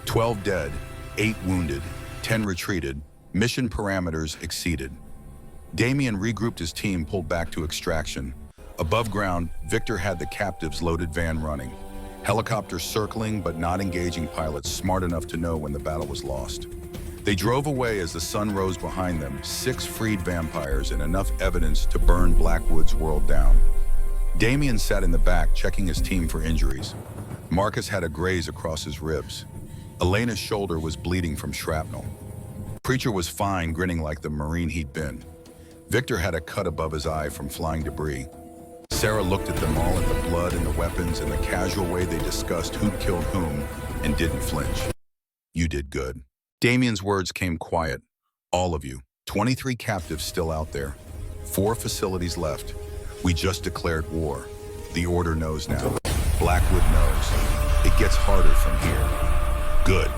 12 dead, 8 wounded, 10 retreated, mission parameters exceeded. Damien regrouped his team, pulled back to extraction. Above ground, Victor had the captives' loaded van running. Helicopters circling but not engaging pilots smart enough to know when the battle was lost. They drove away as the sun rose behind them, 6 freed vampires and enough evidence to burn Blackwood's world down. Damien sat in the back, checking his team for injuries. Marcus had a graze across his ribs. Elena's shoulder was bleeding from shrapnel. Preacher was fine, grinning like the Marine he'd been. Victor had a cut above his eye from flying debris. Sarah looked at them all, at the blood and the weapons and the casual way they discussed who'd killed whom, and didn't flinch. You did good. Damien's words came quiet. All of you. 23 captives still out there. 4 facilities left. We just declared war. The Order knows now. Blackwood knows. It gets harder from here. Good.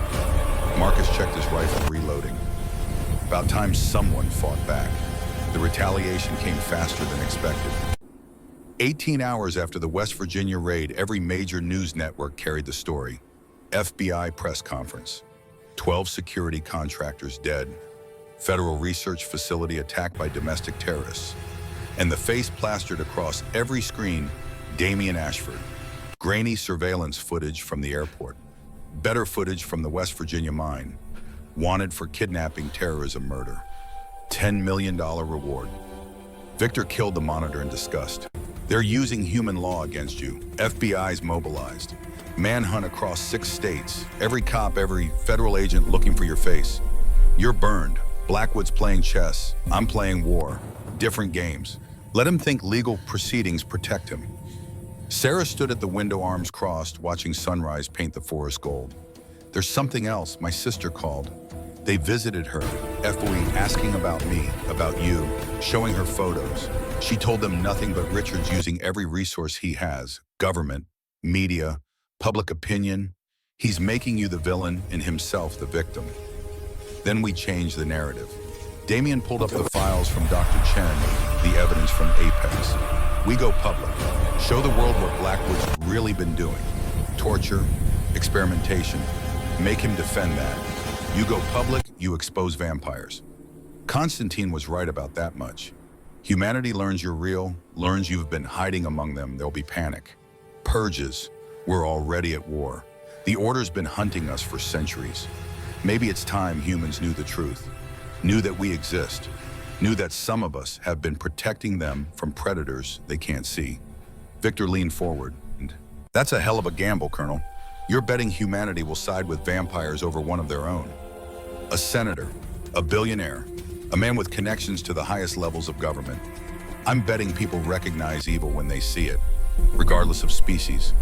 Marcus checked his rifle, reloading. About time someone fought back. The retaliation came faster than expected. 18 hours after the West Virginia raid, every major news network carried the story. FBI press conference. 12 security contractors dead. Federal research facility attacked by domestic terrorists. And the face plastered across every screen, Damian Ashford. Grainy surveillance footage from the airport. Better footage from the West Virginia mine. Wanted for kidnapping, terrorism, murder. $10 million reward. Victor killed the monitor in disgust. They're using human law against you. FBI's mobilized. Manhunt across 6 states. Every cop, every federal agent looking for your face. You're burned. Blackwood's playing chess. I'm playing war. Different games. Let him think legal proceedings protect him. Sarah stood at the window, arms crossed, watching sunrise paint the forest gold. There's something else. My sister called. They visited her, FOE, asking about me, about you, showing her photos. She told them nothing but Richard's using every resource he has, government, media, public opinion. He's making you the villain and himself the victim. Then we changed the narrative. Damian pulled up the files from Dr. Chen, the evidence from Apex. We go public. Show the world what Blackwood's really been doing. Torture, experimentation. Make him defend that. You go public, you expose vampires. Constantine was right about that much. Humanity learns you're real, learns you've been hiding among them, there'll be panic. Purges. We're already at war. The Order's been hunting us for centuries. Maybe it's time humans knew the truth. Knew that we exist. Knew that some of us have been protecting them from predators they can't see. Victor leaned forward. That's a hell of a gamble, Colonel. You're betting humanity will side with vampires over one of their own. A senator, a billionaire, a man with connections to the highest levels of government. I'm betting people recognize evil when they see it, regardless of species.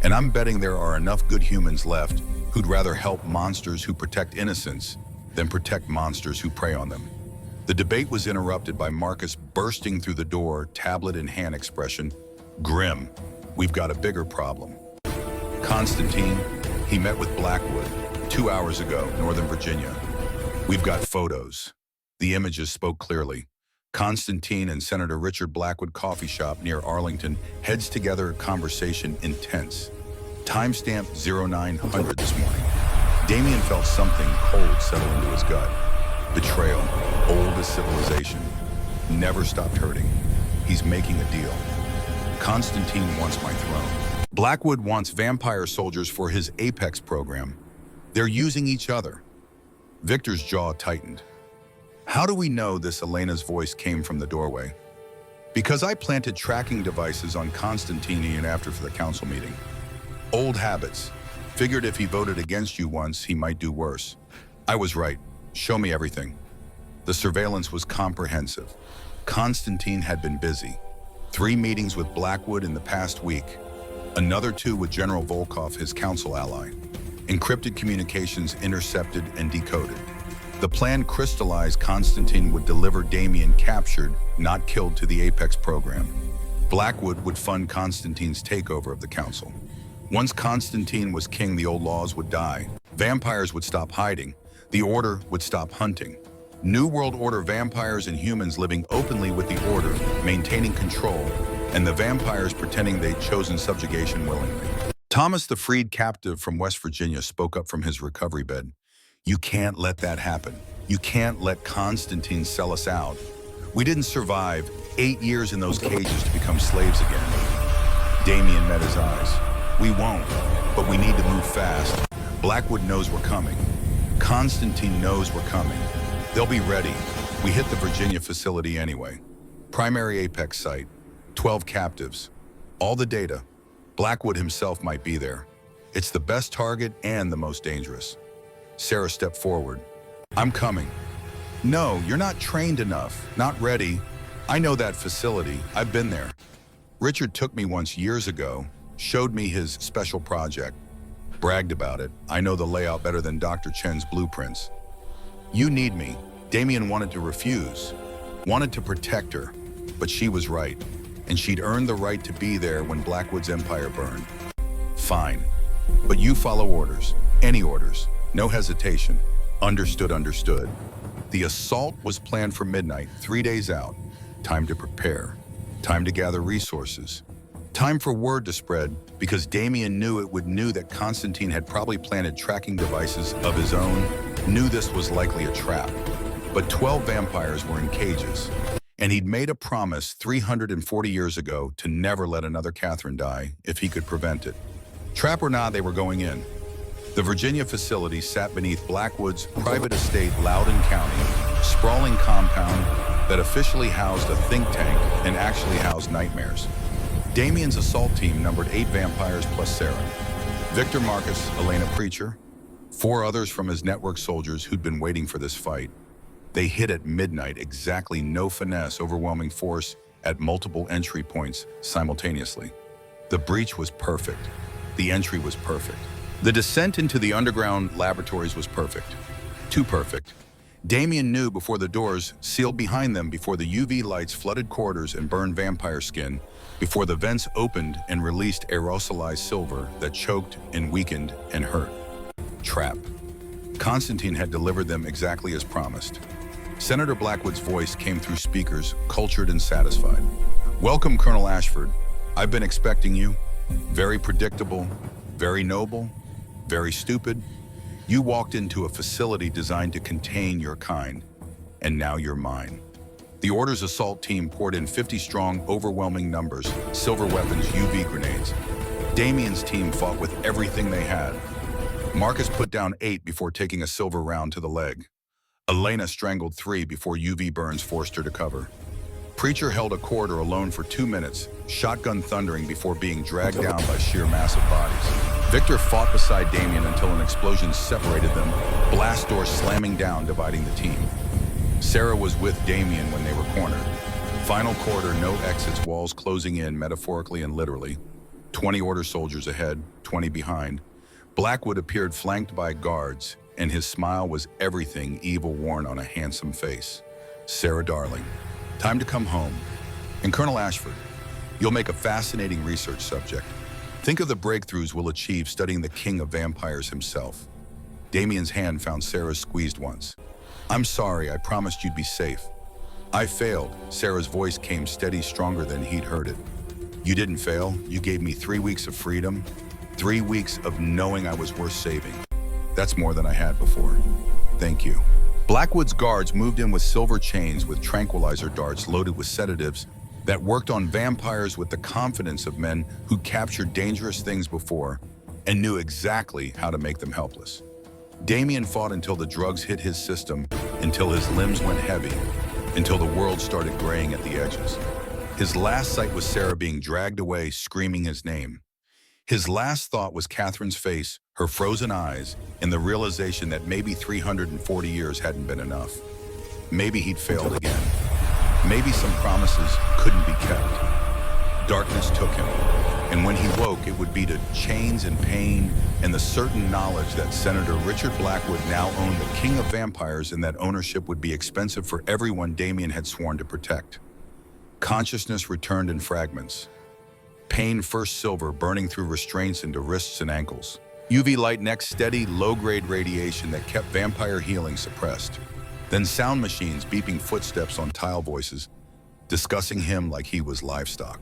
And I'm betting there are enough good humans left who'd rather help monsters who protect innocents than protect monsters who prey on them. The debate was interrupted by Marcus bursting through the door, tablet in hand, expression grim. We've got a bigger problem. Constantine, he met with Blackwood 2 hours ago, Northern Virginia. We've got photos. The images spoke clearly. Constantine and Senator Richard Blackwood coffee shop near Arlington, heads together, conversation intense. Timestamp 0900 this morning. Damian felt something cold settle into his gut. Betrayal, old as civilization. Never stopped hurting. He's making a deal. Constantine wants my throne. Blackwood wants vampire soldiers for his Apex program. They're using each other. Victor's jaw tightened. How do we know this? Elena's voice came from the doorway. Because I planted tracking devices on Constantine after for the council meeting. Old habits. Figured if he voted against you once, he might do worse. I was right. Show me everything. The surveillance was comprehensive. Constantine had been busy. 3 meetings with Blackwood in the past week. Another 2 with General Volkov, his council ally. Encrypted communications intercepted and decoded. The plan crystallized. Constantine would deliver Damian captured, not killed, to the Apex program. Blackwood would fund Constantine's takeover of the council. Once Constantine was king, the old laws would die. Vampires would stop hiding. The Order would stop hunting. New World Order vampires and humans living openly with the Order, maintaining control, and the vampires pretending they'd chosen subjugation willingly. Thomas, the freed captive from West Virginia, spoke up from his recovery bed. You can't let that happen. You can't let Constantine sell us out. We didn't survive 8 years in those cages to become slaves again. Damian met his eyes. We won't, but we need to move fast. Blackwood knows we're coming. Constantine knows we're coming. They'll be ready. We hit the Virginia facility anyway. Primary Apex site, 12 captives. All the data. Blackwood himself might be there. It's the best target and the most dangerous. Sarah stepped forward. I'm coming. No, you're not trained enough. Not ready. I know that facility. I've been there. Richard took me once years ago, showed me his special project, bragged about it. I know the layout better than Dr. Chen's blueprints. You need me. Damian wanted to refuse, wanted to protect her, but she was right. and she'd earned the right to be there when Blackwood's empire burned. Fine. But you follow orders. Any orders. No hesitation. Understood, understood. The assault was planned for midnight, 3 days out. Time to prepare. Time to gather resources. Time for word to spread, because Damien knew that Constantine had probably planted tracking devices of his own, knew this was likely a trap. But 12 vampires were in cages, and he'd made a promise 340 years ago to never let another Catherine die if he could prevent it. Trap or not, they were going in. The Virginia facility sat beneath Blackwood's private estate, Loudoun County, sprawling compound that officially housed a think tank and actually housed nightmares. Damien's assault team numbered 8 vampires plus Sarah. Victor Marcus, Elena Preacher, 4 others from his network soldiers who'd been waiting for this fight. They hit at midnight, exactly no finesse, overwhelming force at multiple entry points simultaneously. The breach was perfect. The entry was perfect. The descent into the underground laboratories was perfect. Too perfect. Damien knew before the doors sealed behind them, before the UV lights flooded corridors and burned vampire skin, before the vents opened and released aerosolized silver that choked and weakened and hurt. Trap. Constantine had delivered them exactly as promised. Senator Blackwood's voice came through speakers, cultured and satisfied. "Welcome, Colonel Ashford. I've been expecting you. Very predictable, very noble, very stupid. You walked into a facility designed to contain your kind, and now you're mine." The Order's assault team poured in 50 strong, overwhelming numbers, silver weapons, UV grenades. Damien's team fought with everything they had. Marcus put down 8 before taking a silver round to the leg. Elena strangled 3 before UV burns forced her to cover. Preacher held a corridor alone for 2 minutes, shotgun thundering before being dragged down by sheer massive bodies. Victor fought beside Damien until an explosion separated them, blast doors slamming down, dividing the team. Sarah was with Damien when they were cornered. Final corridor, no exits, walls closing in metaphorically and literally. 20 Order soldiers ahead, 20 behind. Blackwood appeared flanked by guards, and his smile was everything evil worn on a handsome face. "Sarah, darling, time to come home. And Colonel Ashford, you'll make a fascinating research subject. Think of the breakthroughs we'll achieve studying the king of vampires himself." Damien's hand found Sarah's squeezed once. "I'm sorry, I promised you'd be safe." "I failed." Sarah's voice came steady, stronger than he'd heard it. "You didn't fail. You gave me 3 weeks of freedom, 3 weeks of knowing I was worth saving. That's more than I had before. Thank you." Blackwood's guards moved in with silver chains with tranquilizer darts loaded with sedatives that worked on vampires with the confidence of men who captured dangerous things before and knew exactly how to make them helpless. Damien fought until the drugs hit his system, until his limbs went heavy, until the world started graying at the edges. His last sight was Sarah being dragged away, screaming his name. His last thought was Catherine's face, her frozen eyes, and the realization that maybe 340 years hadn't been enough. Maybe he'd failed again. Maybe some promises couldn't be kept. Darkness took him, and when he woke, it would be to chains and pain and the certain knowledge that Senator Richard Blackwood now owned the king of vampires, and that ownership would be expensive for everyone Damien had sworn to protect. Consciousness returned in fragments. Pain first silver, burning through restraints into wrists and ankles. UV light next, steady, low-grade radiation that kept vampire healing suppressed. Then sound machines beeping footsteps on tile voices, discussing him like he was livestock.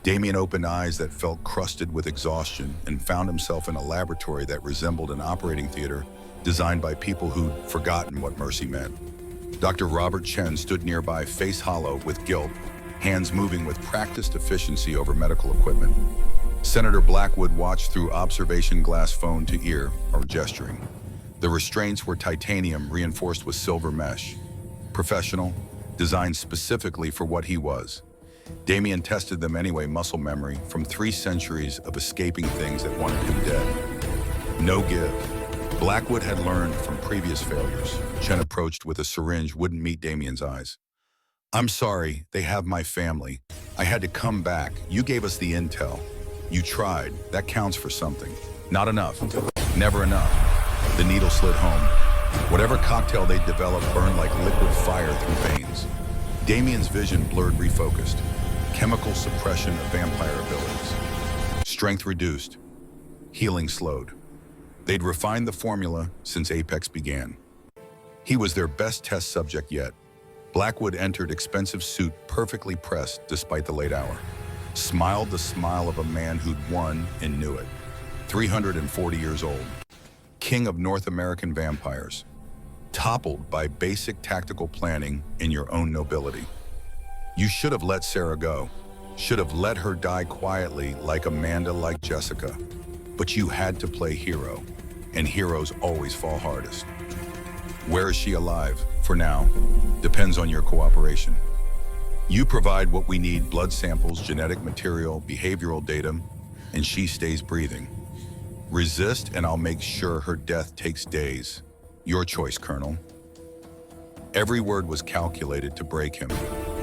Damien opened eyes that felt crusted with exhaustion and found himself in a laboratory that resembled an operating theater designed by people who'd forgotten what mercy meant. Dr. Robert Chen stood nearby, face hollow with guilt, hands moving with practiced efficiency over medical equipment. Senator Blackwood watched through observation glass, phone to ear, or gesturing. The restraints were titanium reinforced with silver mesh. Professional, designed specifically for what he was. Damien tested them anyway, muscle memory from 3 centuries of escaping things that wanted him dead. No give. Blackwood had learned from previous failures. Chen approached with a syringe, wouldn't meet Damien's eyes. "I'm sorry, they have my family. I had to come back. You gave us the intel. You tried. That counts for something. Not enough. Never enough." The needle slid home. Whatever cocktail they'd developed burned like liquid fire through veins. Damien's vision blurred, refocused. chemical suppression of vampire abilities. Strength reduced, healing slowed. They'd refined the formula since Apex began. He was their best test subject yet. Blackwood entered expensive suit perfectly pressed despite the late hour. Smiled the smile of a man who'd won and knew it. 340 years old. King of North American vampires. Toppled by basic tactical planning in your own nobility. You should have let Sarah go. Should have let her die quietly like Amanda, like Jessica. But you had to play hero, and heroes always fall hardest. Where is she alive? For now, depends on your cooperation. You provide what we need: blood samples, genetic material, behavioral data, and she stays breathing. Resist, and I'll make sure her death takes days. Your choice, Colonel. Every word was calculated to break him.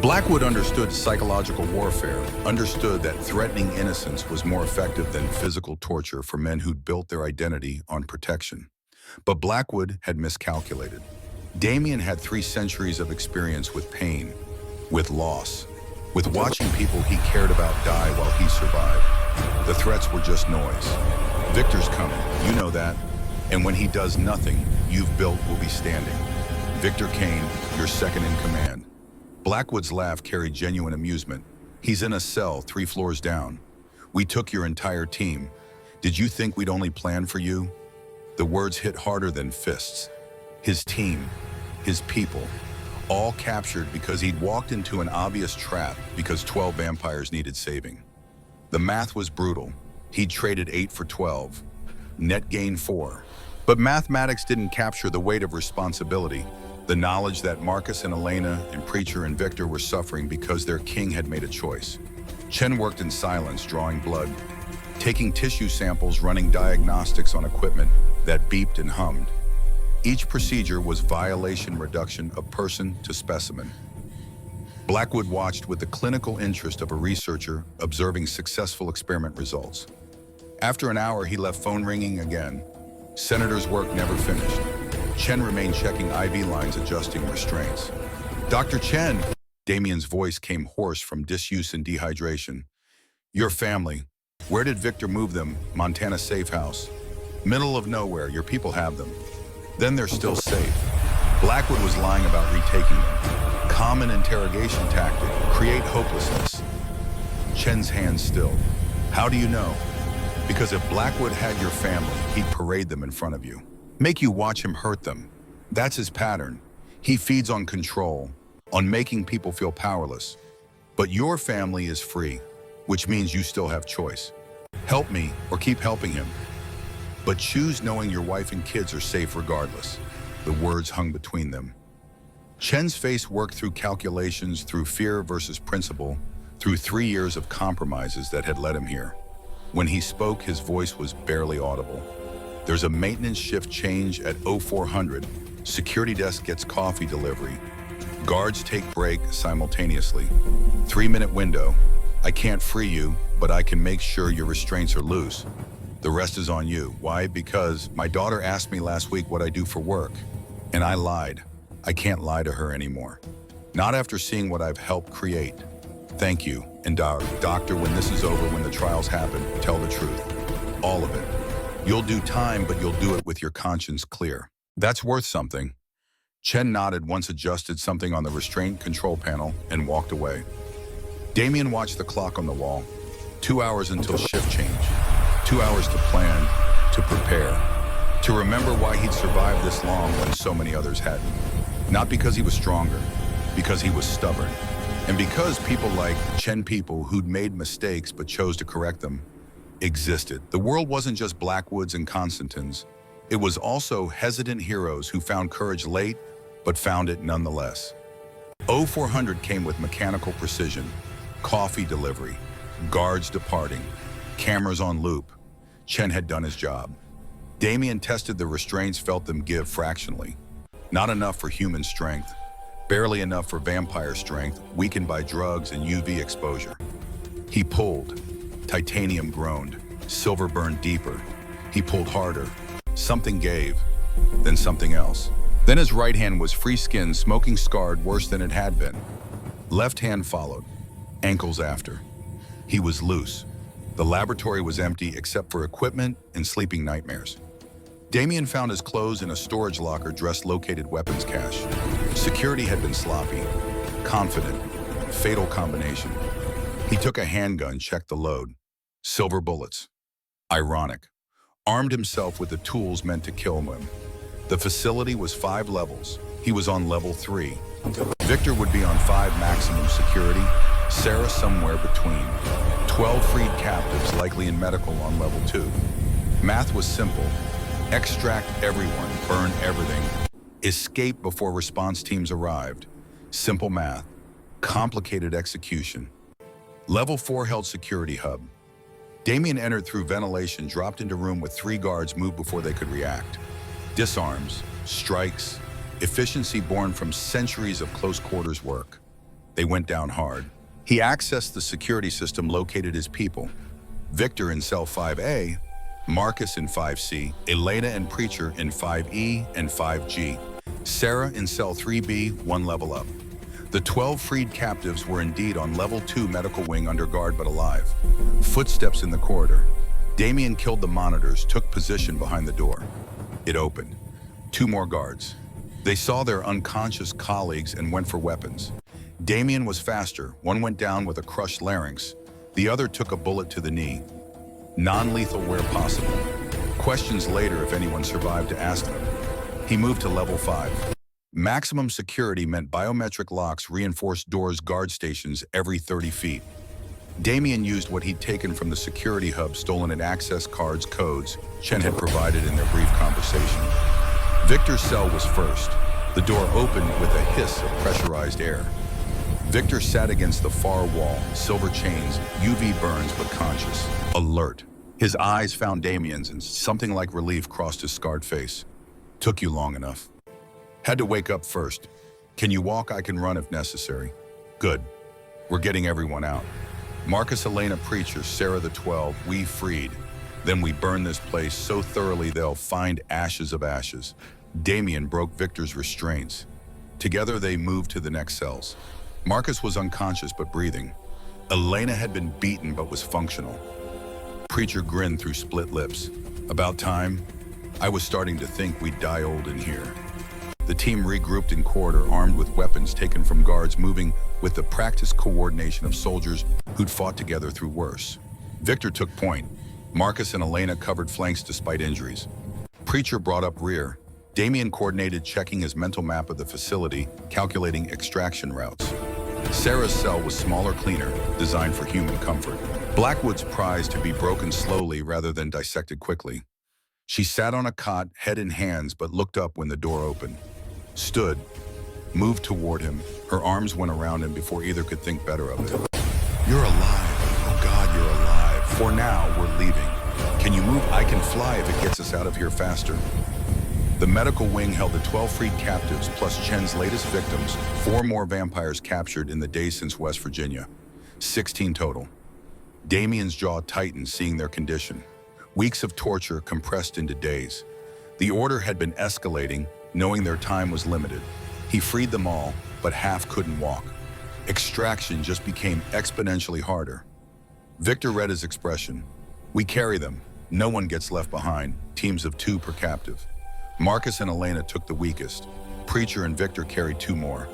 Blackwood understood psychological warfare, understood that threatening innocence was more effective than physical torture for men who'd built their identity on protection. But Blackwood had miscalculated. Damien had 3 centuries of experience with pain, with loss, with watching people he cared about die while he survived. The threats were just noise. Victor's coming, you know that. And when he does nothing, you've built will be standing. Victor Kane, your second in command. Blackwood's laugh carried genuine amusement. He's in a cell 3 floors down. We took your entire team. Did you think we'd only plan for you? The words hit harder than fists. His team, his people, all captured because he'd walked into an obvious trap because 12 vampires needed saving. The math was brutal. He'd traded 8 for 12. Net gain 4. But mathematics didn't capture the weight of responsibility, the knowledge that Marcus and Elena and Preacher and Victor were suffering because their king had made a choice. Chen worked in silence, drawing blood, taking tissue samples, running diagnostics on equipment that beeped and hummed. Each procedure was violation reduction of person to specimen. Blackwood watched with the clinical interest of a researcher observing successful experiment results. After an hour, he left, phone ringing again. Senator's work never finished. Chen remained checking IV lines, adjusting restraints. Dr. Chen, Damien's voice came hoarse from disuse and dehydration. Your family, where did Victor move them? Montana safe house. Middle of nowhere, your people have them. Then they're still safe. Blackwood was lying about retaking them. Common interrogation tactic, create hopelessness. Chen's hands stilled. How do you know? Because if Blackwood had your family, he'd parade them in front of you. Make you watch him hurt them. That's his pattern. He feeds on control, on making people feel powerless. But your family is free, which means you still have choice. Help me or keep helping him. But choose knowing your wife and kids are safe regardless. The words hung between them. Chen's face worked through calculations, through fear versus principle, through 3 years of compromises that had led him here. When he spoke, his voice was barely audible. There's a maintenance shift change at 0400. Security desk gets coffee delivery. Guards take break simultaneously. 3-minute window. I can't free you, but I can make sure your restraints are loose. The rest is on you. Why? Because my daughter asked me last week what I do for work, and I lied. I can't lie to her anymore. Not after seeing what I've helped create. Thank you. And doctor, when this is over, when the trials happen, tell the truth. All of it. You'll do time, but you'll do it with your conscience clear. That's worth something. Chen nodded, once adjusted something on the restraint control panel, and walked away. Damien watched the clock on the wall. 2 hours until shift change. 2 hours to plan, to prepare, to remember why he'd survived this long when so many others hadn't. Not because he was stronger, because he was stubborn. And because people like Chen, people who'd made mistakes but chose to correct them, existed. The world wasn't just Blackwoods and Constantins. It was also hesitant heroes who found courage late, but found it nonetheless. 0400 came with mechanical precision, coffee delivery, guards departing, cameras on loop. Chen had done his job. Damien tested the restraints, felt them give fractionally. Not enough for human strength, barely enough for vampire strength, weakened by drugs and UV exposure. He pulled. Titanium groaned. Silver burned deeper. He pulled harder. Something gave, then something else. Then his right hand was free skin, smoking scarred worse than it had been. Left hand followed. ankles after. He was loose. The laboratory was empty except for equipment and sleeping nightmares. Damien found his clothes in a storage locker located weapons cache. Security had been sloppy, confident, fatal combination. He took a handgun, checked the load. Silver bullets. Ironic. Armed himself with the tools meant to kill him. The facility was 5 levels. He was on level 3. Victor would be on 5 maximum security, Sarah somewhere between. 12 freed captives, likely in medical, on level 2. Math was simple. Extract everyone, burn everything. Escape before response teams arrived. Simple math. Complicated execution. Level 4 held security hub. Damien entered through ventilation, dropped into room with 3 guards, moved before they could react. Disarms, strikes, efficiency born from centuries of close quarters work. They went down hard. He accessed the security system, located his people. Victor in cell 5A, Marcus in 5C, Elena and Preacher in 5E and 5G, Sarah in cell 3B, 1 level up. The 12 freed captives were indeed on level 2 medical wing, under guard but alive. Footsteps in the corridor. Damien killed the monitors, took position behind the door. It opened. 2 more guards. They saw their unconscious colleagues and went for weapons. Damien was faster. One went down with a crushed larynx. The other took a bullet to the knee. Non-lethal where possible. Questions later if anyone survived to ask them. He moved to level 5. Maximum security meant biometric locks, reinforced doors, guard stations every 30 feet. Damien used what he'd taken from the security hub, stolen in access cards, codes Chen had provided in their brief conversation. Victor's cell was first. The door opened with a hiss of pressurized air. Victor sat against the far wall, silver chains, UV burns, but conscious, alert. His eyes found Damien's and something like relief crossed his scarred face. Took you long enough. Had to wake up first. Can you walk? I can run if necessary. Good. We're getting everyone out. Marcus, Elena, Preacher, Sarah the 12, we freed. Then we burn this place so thoroughly they'll find ashes of ashes. Damien broke Victor's restraints. Together they moved to the next cells. Marcus was unconscious but breathing. Elena had been beaten but was functional. Preacher grinned through split lips. About time. I was starting to think we'd die old in here. The team regrouped in corridor, armed with weapons taken from guards, moving with the practiced coordination of soldiers who'd fought together through worse. Victor took point. Marcus and Elena covered flanks despite injuries. Preacher brought up rear. Damien coordinated, checking his mental map of the facility, calculating extraction routes. Sarah's cell was smaller, cleaner, designed for human comfort. Blackwood's prize to be broken slowly rather than dissected quickly. She sat on a cot, head in hands, but looked up when the door opened. Stood, moved toward him. Her arms went around him before either could think better of it. You're alive. Oh God, you're alive. For now, we're leaving. Can you move? I can fly if it gets us out of here faster. The medical wing held the 12 freed captives plus Chen's latest victims, 4 more vampires captured in the days since West Virginia. 16 total. Damien's jaw tightened, seeing their condition. Weeks of torture compressed into days. The order had been escalating, knowing their time was limited. He freed them all, but half couldn't walk. Extraction just became exponentially harder. Victor read his expression. We carry them. No one gets left behind. Teams of 2 per captive. Marcus and Elena took the weakest. Preacher and Victor carried 2 more.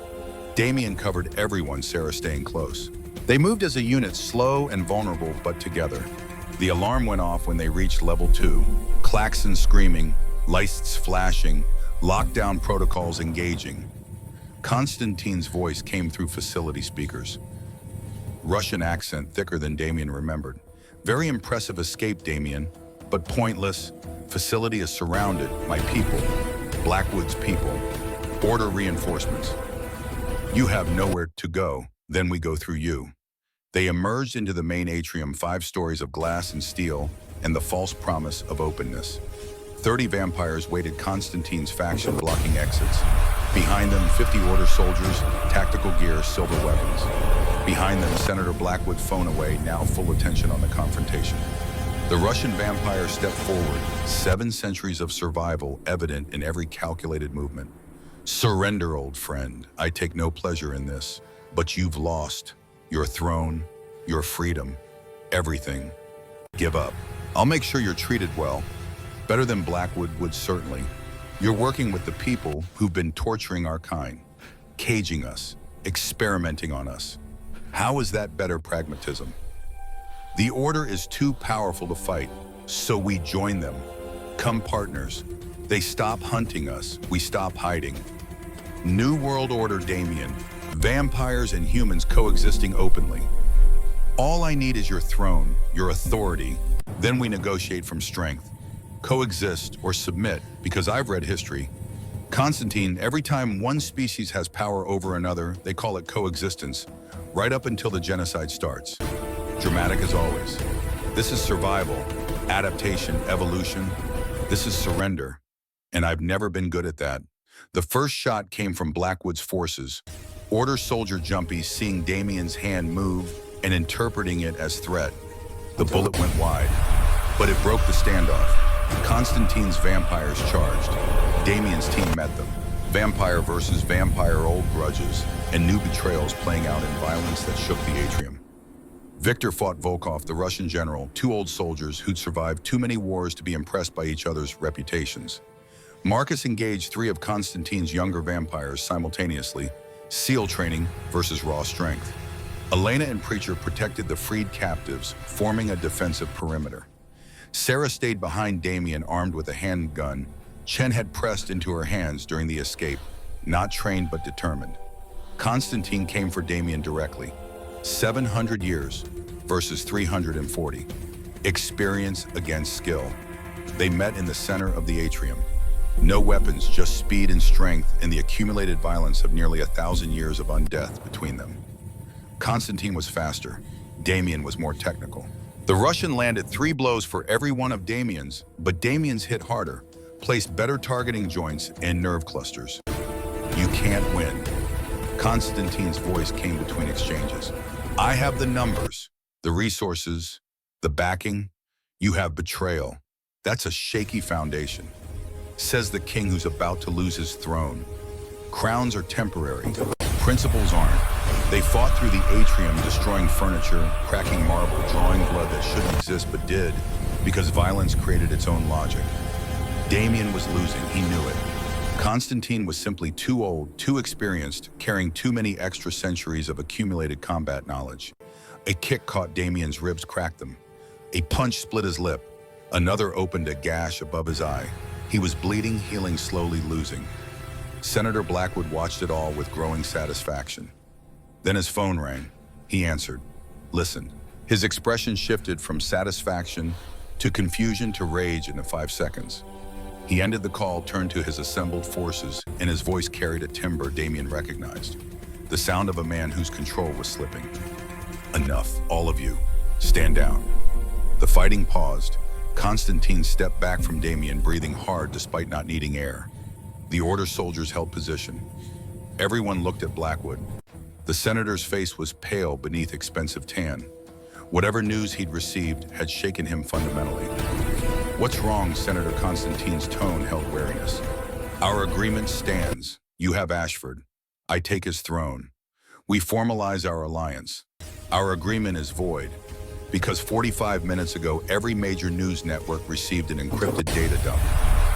Damien covered everyone, Sarah staying close. They moved as a unit, slow and vulnerable, but together. The alarm went off when they reached level 2. Klaxons screaming, lights flashing, lockdown protocols engaging. Constantine's voice came through facility speakers. Russian accent thicker than Damien remembered. Very impressive escape, Damien, but pointless. Facility is surrounded. My people, Blackwood's people. Order reinforcements. You have nowhere to go, then we go through you. They emerged into the main atrium, 5 stories of glass and steel, and the false promise of openness. 30 vampires waited, Constantine's faction blocking exits. Behind them, 50 order soldiers, tactical gear, silver weapons. Behind them, Senator Blackwood, phone away, now full attention on the confrontation. The Russian vampire stepped forward, 7 centuries of survival evident in every calculated movement. Surrender, old friend. I take no pleasure in this, but you've lost. your throne, your freedom, everything. Give up. I'll make sure you're treated well. Better than Blackwood would certainly. You're working with the people who've been torturing our kind, caging us, experimenting on us. How is that better pragmatism? The Order is too powerful to fight, so we join them. Come partners. They stop hunting us, we stop hiding. New World Order Damien, vampires and humans coexisting openly. All I need is your throne, your authority. Then we negotiate from strength. Coexist or submit, because I've read history. Constantine, every time one species has power over another, they call it coexistence, right up until the genocide starts. Dramatic as always. This is survival, adaptation, evolution. This is surrender. And I've never been good at that. The first shot came from Blackwood's forces. Order soldier Jumpy seeing Damien's hand move and interpreting it as threat. The bullet went wide, but it broke the standoff. Constantine's vampires charged. Damien's team met them. Vampire versus vampire, old grudges and new betrayals playing out in violence that shook the atrium. Victor fought Volkov, the Russian general, two old soldiers who'd survived too many wars to be impressed by each other's reputations. Marcus engaged three of Constantine's younger vampires simultaneously, SEAL training versus raw strength. Elena and Preacher protected the freed captives, forming a defensive perimeter. Sarah stayed behind Damien armed with a handgun Chen had pressed into her hands during the escape, not trained but determined. Constantine came for Damien directly. 700 years versus 340. Experience against skill. They met in the center of the atrium. No weapons, just speed and strength and the accumulated violence of nearly 1,000 years of undeath between them. Constantine was faster. Damien was more technical. The Russian landed 3 blows for every one of Damien's, but Damien's hit harder, placed better targeting joints and nerve clusters. You can't win. Constantine's voice came between exchanges. I have the numbers, the resources, the backing. You have betrayal. That's a shaky foundation. Says the king who's about to lose his throne. Crowns are temporary. Principles aren't. They fought through the atrium, destroying furniture, cracking marble, drawing blood that shouldn't exist but did, because violence created its own logic. Damien was losing, he knew it. Constantine was simply too old, too experienced, carrying too many extra centuries of accumulated combat knowledge. A kick caught Damien's ribs, cracked them. A punch split his lip. Another opened a gash above his eye. He was bleeding, healing slowly, losing. Senator Blackwood watched it all with growing satisfaction. Then his phone rang. He answered, listened. His expression shifted from satisfaction to confusion to rage in 5 seconds. He ended the call, turned to his assembled forces, and his voice carried a timbre Damien recognized. The sound of a man whose control was slipping. Enough, all of you. Stand down. The fighting paused. Constantine stepped back from Damien, breathing hard despite not needing air. The Order soldiers held position. Everyone looked at Blackwood. The senator's face was pale beneath expensive tan. Whatever news he'd received had shaken him fundamentally. What's wrong? Senator Constantine's tone held wariness. Our agreement stands. You have Ashford. I take his throne. We formalize our alliance. Our agreement is void, because 45 minutes ago, every major news network received an encrypted data dump.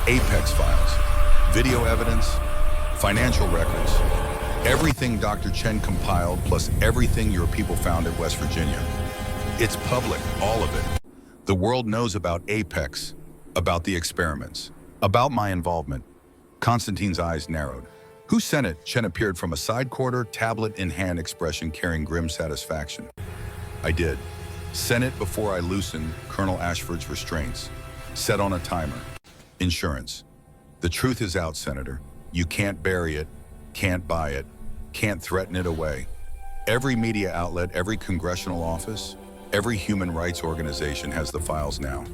Apex files, video evidence, financial records, everything Dr. Chen compiled, plus everything your people found at West Virginia. It's public, all of it. The world knows about Apex, about the experiments, about my involvement. Constantine's eyes narrowed. Who sent it? Chen appeared from a side corridor, tablet in hand, expression carrying grim satisfaction. I did. Sent it before I loosened Colonel Ashford's restraints. Set on a timer. Insurance. The truth is out, Senator. You can't bury it, can't buy it, can't threaten it away. Every media outlet, every congressional office, every human rights organization has the files now.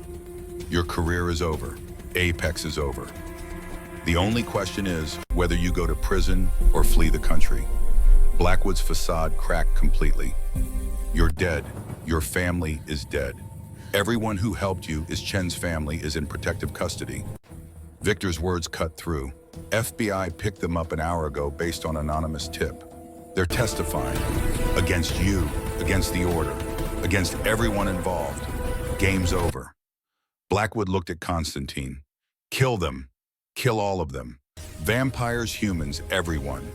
Your career is over. Apex is over. The only question is whether you go to prison or flee the country. Blackwood's facade cracked completely. You're dead. Your family is dead. Everyone who helped you, Chen's family, is in protective custody. Victor's words cut through. FBI picked them up an hour ago based on anonymous tip. They're testifying against you, against the Order, against everyone involved. Game's over. Blackwood looked at Constantine. Kill them. Kill all of them. Vampires, humans, everyone.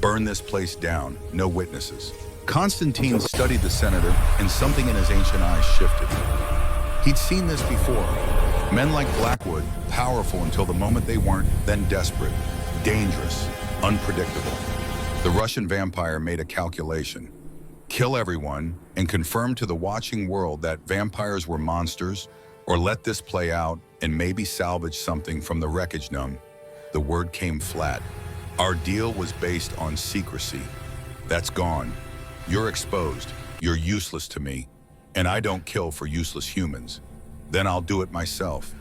Burn this place down. No witnesses. Constantine studied the senator, and something in his ancient eyes shifted. He'd seen this before. Men like Blackwood, powerful until the moment they weren't, then desperate, dangerous, unpredictable. The Russian vampire made a calculation. Kill everyone and confirm to the watching world that vampires were monsters, or let this play out and maybe salvage something from the wreckage. The word came flat. Our deal was based on secrecy. That's gone. You're exposed. You're useless to me. And I don't kill for useless humans. Then I'll do it myself.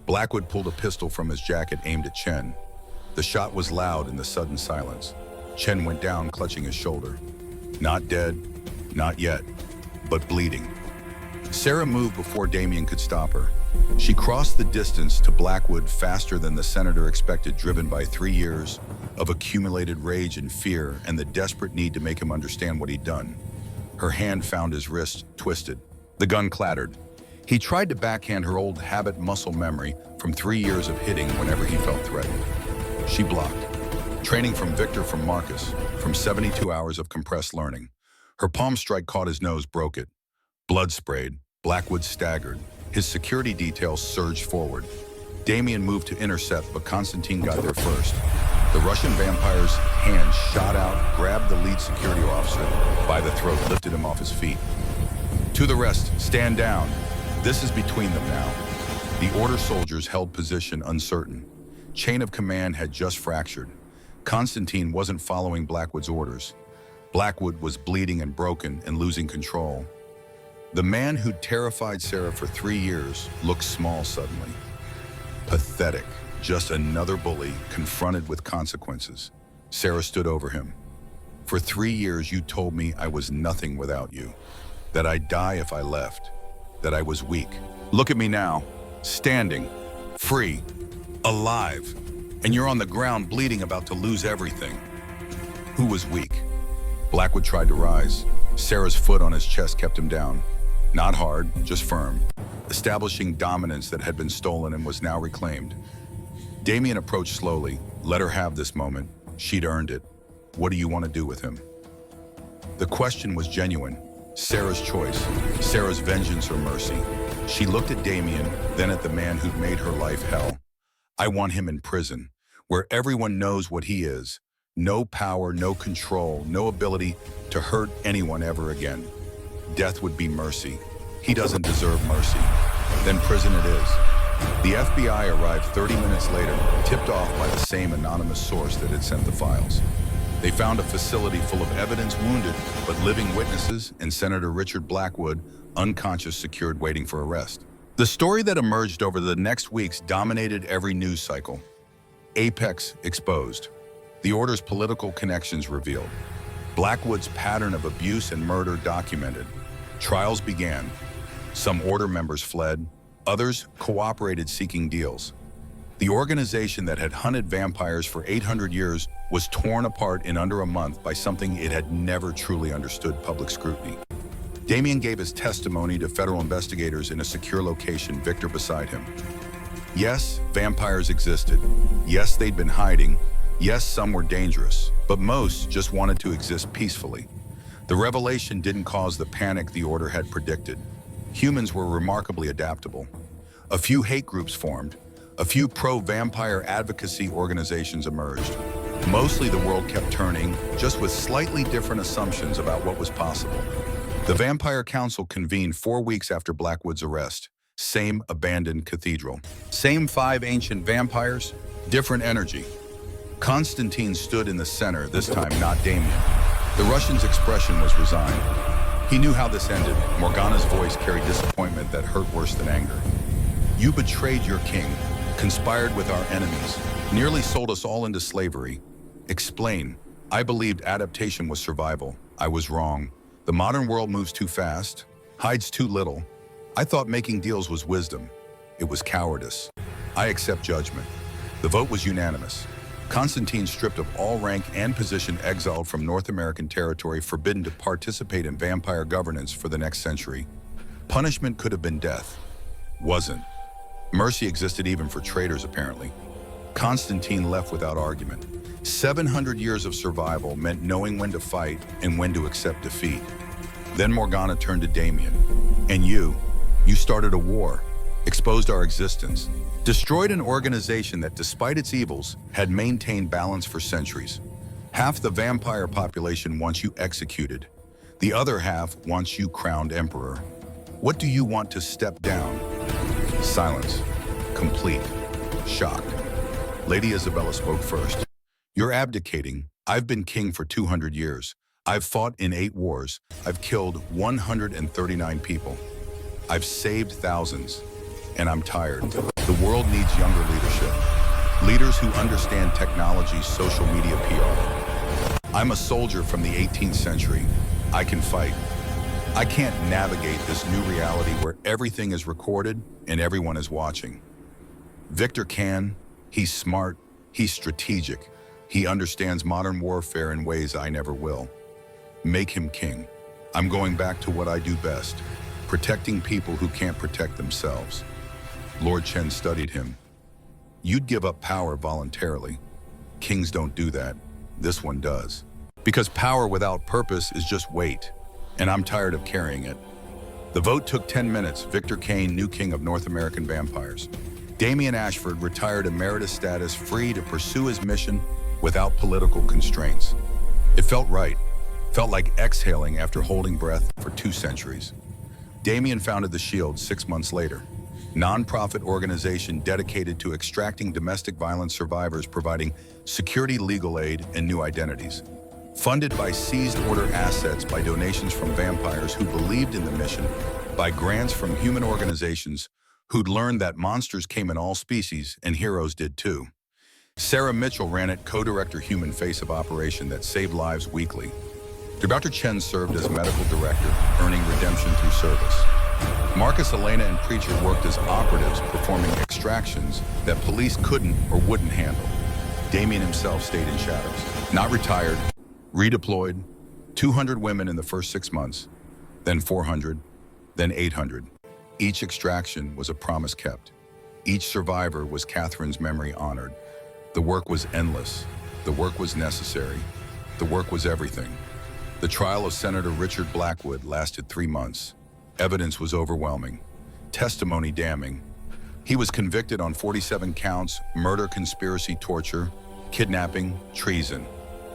Blackwood pulled a pistol from his jacket aimed at Chen. The shot was loud in the sudden silence. Chen went down, clutching his shoulder. Not dead, not yet, but bleeding. Sarah moved before Damien could stop her. She crossed the distance to Blackwood faster than the senator expected, driven by 3 years of accumulated rage and fear and the desperate need to make him understand what he'd done. Her hand found his wrist, twisted. The gun clattered. He tried to backhand her old habit muscle memory from 3 years of hitting whenever he felt threatened. She blocked. Training from Victor, from Marcus, from 72 hours of compressed learning. Her palm strike caught his nose, broke it. Blood sprayed. Blackwood staggered. His security details surged forward. Damien moved to intercept, but Constantine got there first. The Russian vampire's hand shot out, grabbed the lead security officer by the throat, lifted him off his feet. To the rest, stand down. This is between them now. The Order soldiers held position, uncertain. Chain of command had just fractured. Constantine wasn't following Blackwood's orders. Blackwood was bleeding and broken and losing control. The man who'd terrified Sarah for 3 years looked small suddenly. Pathetic. Just another bully confronted with consequences. Sarah stood over him. For 3 years, you told me I was nothing without you. That I'd die if I left. That I was weak. Look at me now. Standing. Free. Alive. And you're on the ground bleeding, about to lose everything. Who was weak? Blackwood tried to rise. Sarah's foot on his chest kept him down. Not hard, just firm. Establishing dominance that had been stolen and was now reclaimed. Damien approached slowly. Let her have this moment. She'd earned it. What do you want to do with him? The question was genuine. Sarah's choice. Sarah's vengeance or mercy. She looked at Damien, then at the man who'd made her life hell. I want him in prison, where everyone knows what he is. No power, no control, no ability to hurt anyone ever again. Death would be mercy. He doesn't deserve mercy. Then prison it is. The FBI arrived 30 minutes later, tipped off by the same anonymous source that had sent the files. They found a facility full of evidence, wounded but living witnesses, and Senator Richard Blackwood, unconscious, secured, waiting for arrest. The story that emerged over the next weeks dominated every news cycle. Apex exposed. The Order's political connections revealed. Blackwood's pattern of abuse and murder documented. Trials began. Some Order members fled. Others cooperated, seeking deals. The organization that had hunted vampires for 800 years was torn apart in under a month by something it had never truly understood: public scrutiny. Damien gave his testimony to federal investigators in a secure location, Victor beside him. Yes, vampires existed. Yes, they'd been hiding. Yes, some were dangerous, but most just wanted to exist peacefully. The revelation didn't cause the panic the Order had predicted. Humans were remarkably adaptable. A few hate groups formed. A few pro-vampire advocacy organizations emerged. Mostly the world kept turning, just with slightly different assumptions about what was possible. The Vampire Council convened 4 weeks after Blackwood's arrest. Same abandoned cathedral. Same 5 ancient vampires, different energy. Constantine stood in the center, this time not Damien. The Russian's expression was resigned. He knew how this ended. Morgana's voice carried disappointment that hurt worse than anger. You betrayed your king, conspired with our enemies, nearly sold us all into slavery. Explain. I believed adaptation was survival. I was wrong. The modern world moves too fast, hides too little. I thought making deals was wisdom. It was cowardice. I accept judgment. The vote was unanimous. Constantine, stripped of all rank and position, exiled from North American territory, forbidden to participate in vampire governance for the next century. Punishment could have been death. Wasn't. Mercy existed even for traitors, apparently. Constantine left without argument. 700 years of survival meant knowing when to fight and when to accept defeat. Then Morgana turned to Damien. And you started a war, exposed our existence, destroyed an organization that, despite its evils, had maintained balance for centuries. Half the vampire population wants you executed. The other half wants you crowned emperor. What do you want to step down? Silence. Complete. Shocked. Lady Isabella spoke first. You're abdicating. I've been king for 200 years. I've fought in 8 wars. I've killed 139 people. I've saved thousands. And I'm tired. The world needs younger leadership. Leaders who understand technology, social media, PR. I'm a soldier from the 18th century. I can fight. I can't navigate this new reality where everything is recorded and everyone is watching. Victor can. He's smart. He's strategic. He understands modern warfare in ways I never will. Make him king. I'm going back to what I do best, protecting people who can't protect themselves. Lord Chen studied him. You'd give up power voluntarily. Kings don't do that. This one does. Because power without purpose is just weight, and I'm tired of carrying it. The vote took 10 minutes. Victor Kane, new king of North American vampires. Damien Ashford, retired emeritus status, free to pursue his mission without political constraints. It felt right. Felt like exhaling after holding breath for 2 centuries. Damien founded the Shield 6 months later. Non-profit organization dedicated to extracting domestic violence survivors, providing security, legal aid, and new identities. Funded by seized order assets, by donations from vampires who believed in the mission, by grants from human organizations who'd learned that monsters came in all species and heroes did too. Sarah Mitchell ran it, co-director, human face of operation that saved lives weekly. Dr. Chen served as medical director, earning redemption through service. Marcus, Elena, and Preacher worked as operatives, performing extractions that police couldn't or wouldn't handle. Damien himself stayed in shadows. Not retired, redeployed, 200 women in the first 6 months, then 400, then 800. Each extraction was a promise kept. Each survivor was Catherine's memory honored. The work was endless. The work was necessary. The work was everything. The trial of Senator Richard Blackwood lasted 3 months. Evidence was overwhelming. Testimony damning. He was convicted on 47 counts: murder, conspiracy, torture, kidnapping, treason.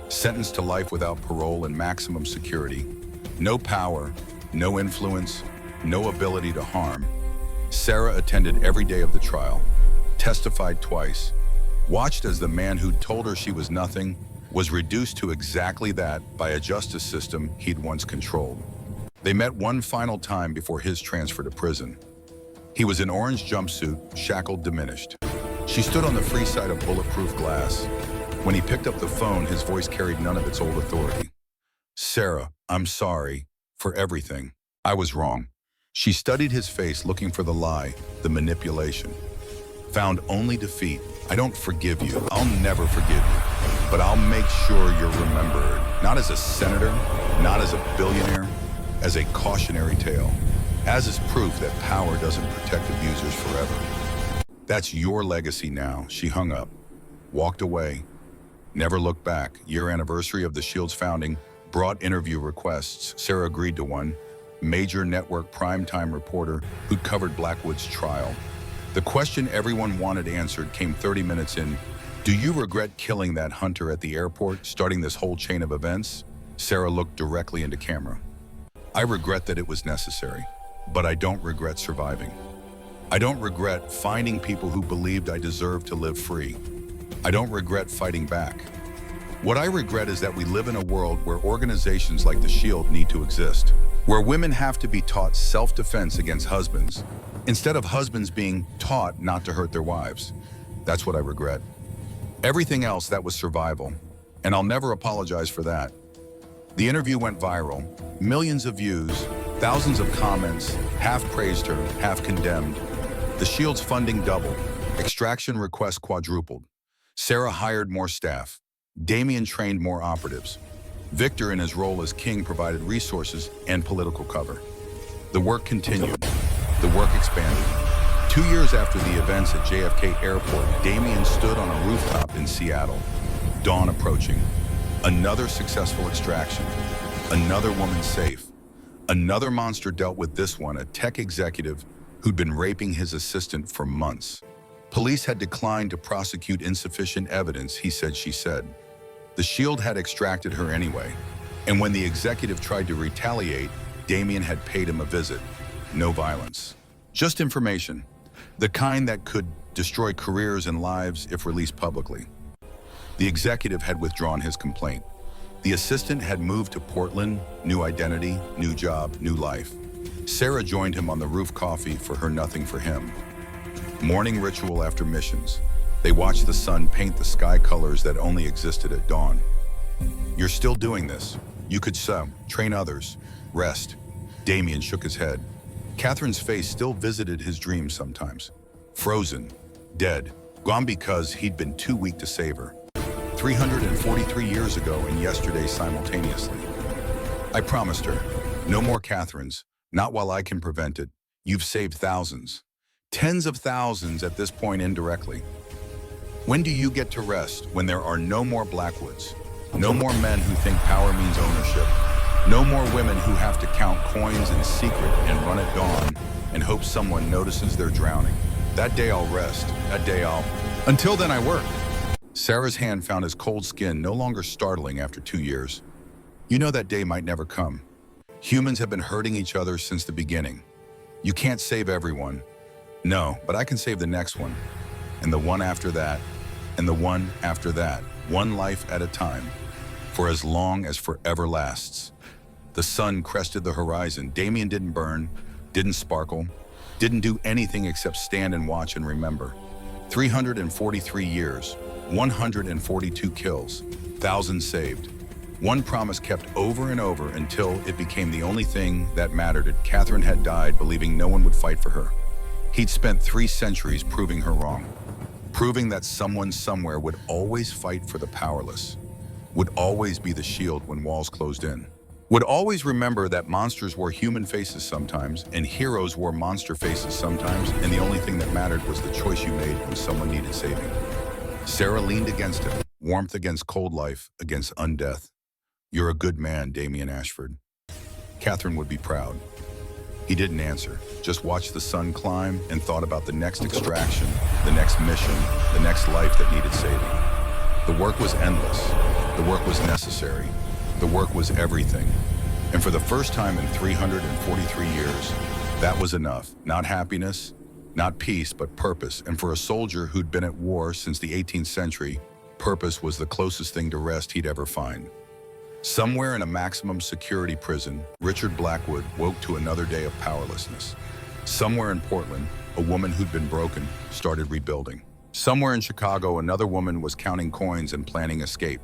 Sentenced to life without parole and maximum security. No power, no influence, no ability to harm. Sarah attended every day of the trial, testified twice, watched as the man who'd told her she was nothing was reduced to exactly that by a justice system he'd once controlled. They met one final time before his transfer to prison. He was in orange jumpsuit, shackled, diminished. She stood on the free side of bulletproof glass. When he picked up the phone, his voice carried none of its old authority. Sarah, I'm sorry for everything. I was wrong. She studied his face, looking for the lie, the manipulation. Found only defeat. I don't forgive you. I'll never forgive you. But I'll make sure you're remembered. Not as a senator, not as a billionaire, as a cautionary tale. As is proof that power doesn't protect abusers forever. That's your legacy now. She hung up, walked away, never looked back. Year anniversary of the Shield's founding brought interview requests. Sarah agreed to one. Major network primetime reporter who'd covered Blackwood's trial. The question everyone wanted answered came 30 minutes in. Do you regret killing that hunter at the airport, starting this whole chain of events? Sarah looked directly into camera. I regret that it was necessary, but I don't regret surviving. I don't regret finding people who believed I deserved to live free. I don't regret fighting back. What I regret is that we live in a world where organizations like the Shield need to exist, where women have to be taught self-defense against husbands, instead of husbands being taught not to hurt their wives. That's what I regret. Everything else, that was survival, and I'll never apologize for that. The interview went viral, millions of views, thousands of comments, half praised her, half condemned. The Shield's funding doubled, extraction requests quadrupled. Sarah hired more staff. Damien trained more operatives. Victor, in his role as king, provided resources and political cover. The work continued. The work expanded. 2 years after the events at JFK Airport, Damien stood on a rooftop in Seattle. Dawn approaching. Another successful extraction. Another woman safe. Another monster dealt with, this one, a tech executive who'd been raping his assistant for months. Police had declined to prosecute insufficient evidence, he said, she said. The Shield had extracted her anyway, and when the executive tried to retaliate, Damien had paid him a visit. No violence. Just information. The kind that could destroy careers and lives if released publicly. The executive had withdrawn his complaint. The assistant had moved to Portland, new identity, new job, new life. Sarah joined him on the roof, coffee for her, nothing for him. Morning ritual after missions. They watched the sun paint the sky colors that only existed at dawn. You're still doing this. You could train others. Rest. Damien shook his head. Catherine's face still visited his dreams sometimes. Frozen. Dead. Gone because he'd been too weak to save her. 343 years ago and yesterday simultaneously. I promised her, no more Catherines, not while I can prevent it. You've saved thousands. Tens of thousands at this point indirectly. When do you get to rest? When there are no more Blackwoods, no more men who think power means ownership, no more women who have to count coins in secret and run at dawn and hope someone notices they're drowning. That day I'll rest. That day Until then I work. Sarah's hand found his cold skin no longer startling after 2 years. You know that day might never come. Humans have been hurting each other since the beginning. You can't save everyone. No, but I can save the next one. And the one after that. And the one after that. One life at a time. For as long as forever lasts. The sun crested the horizon. Damien didn't burn, didn't sparkle, didn't do anything except stand and watch and remember. 343 years, 142 kills, thousands saved. One promise kept over and over until it became the only thing that mattered. Catherine had died believing no one would fight for her. He'd spent 3 centuries proving her wrong. Proving that someone somewhere would always fight for the powerless. Would always be the shield when walls closed in. Would always remember that monsters wore human faces sometimes, and heroes wore monster faces sometimes, and the only thing that mattered was the choice you made when someone needed saving. Sarah leaned against him, warmth against cold life, against undeath. You're a good man, Damien Ashford. Catherine would be proud. He didn't answer, just watched the sun climb and thought about the next extraction, the next mission, the next life that needed saving. The work was endless. The work was necessary. The work was everything. And for the first time in 343 years, that was enough. Not happiness, not peace, but purpose. And for a soldier who'd been at war since the 18th century, purpose was the closest thing to rest he'd ever find. Somewhere in a maximum security prison, Richard Blackwood woke to another day of powerlessness. Somewhere in Portland, a woman who'd been broken started rebuilding. Somewhere in Chicago, another woman was counting coins and planning escape.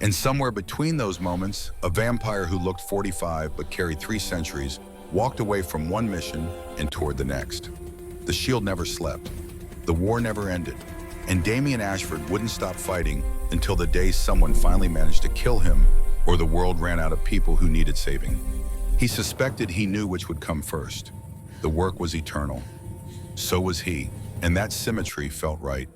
And somewhere between those moments, a vampire who looked 45 but carried 3 centuries walked away from one mission and toward the next. The Shield never slept. The war never ended. And Damien Ashford wouldn't stop fighting until the day someone finally managed to kill him or the world ran out of people who needed saving. He suspected he knew which would come first. The work was eternal. So was he, and that symmetry felt right.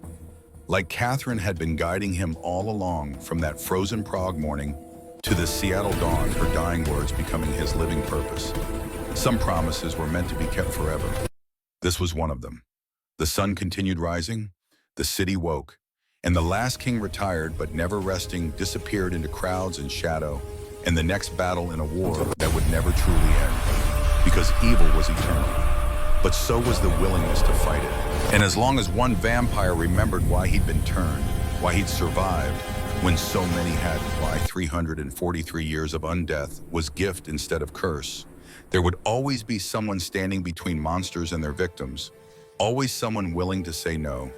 Like Catherine had been guiding him all along, from that frozen Prague morning to the Seattle dawn, her dying words becoming his living purpose. Some promises were meant to be kept forever. This was one of them. The sun continued rising, the city woke, and the last king retired but never resting disappeared into crowds and shadow, and the next battle in a war that would never truly end. Because evil was eternal, but so was the willingness to fight it. And as long as one vampire remembered why he'd been turned, why he'd survived, when so many had, why 343 years of undeath was gift instead of curse, there would always be someone standing between monsters and their victims, always someone willing to say no,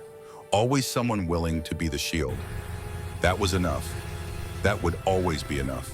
always someone willing to be the shield. That was enough. That would always be enough.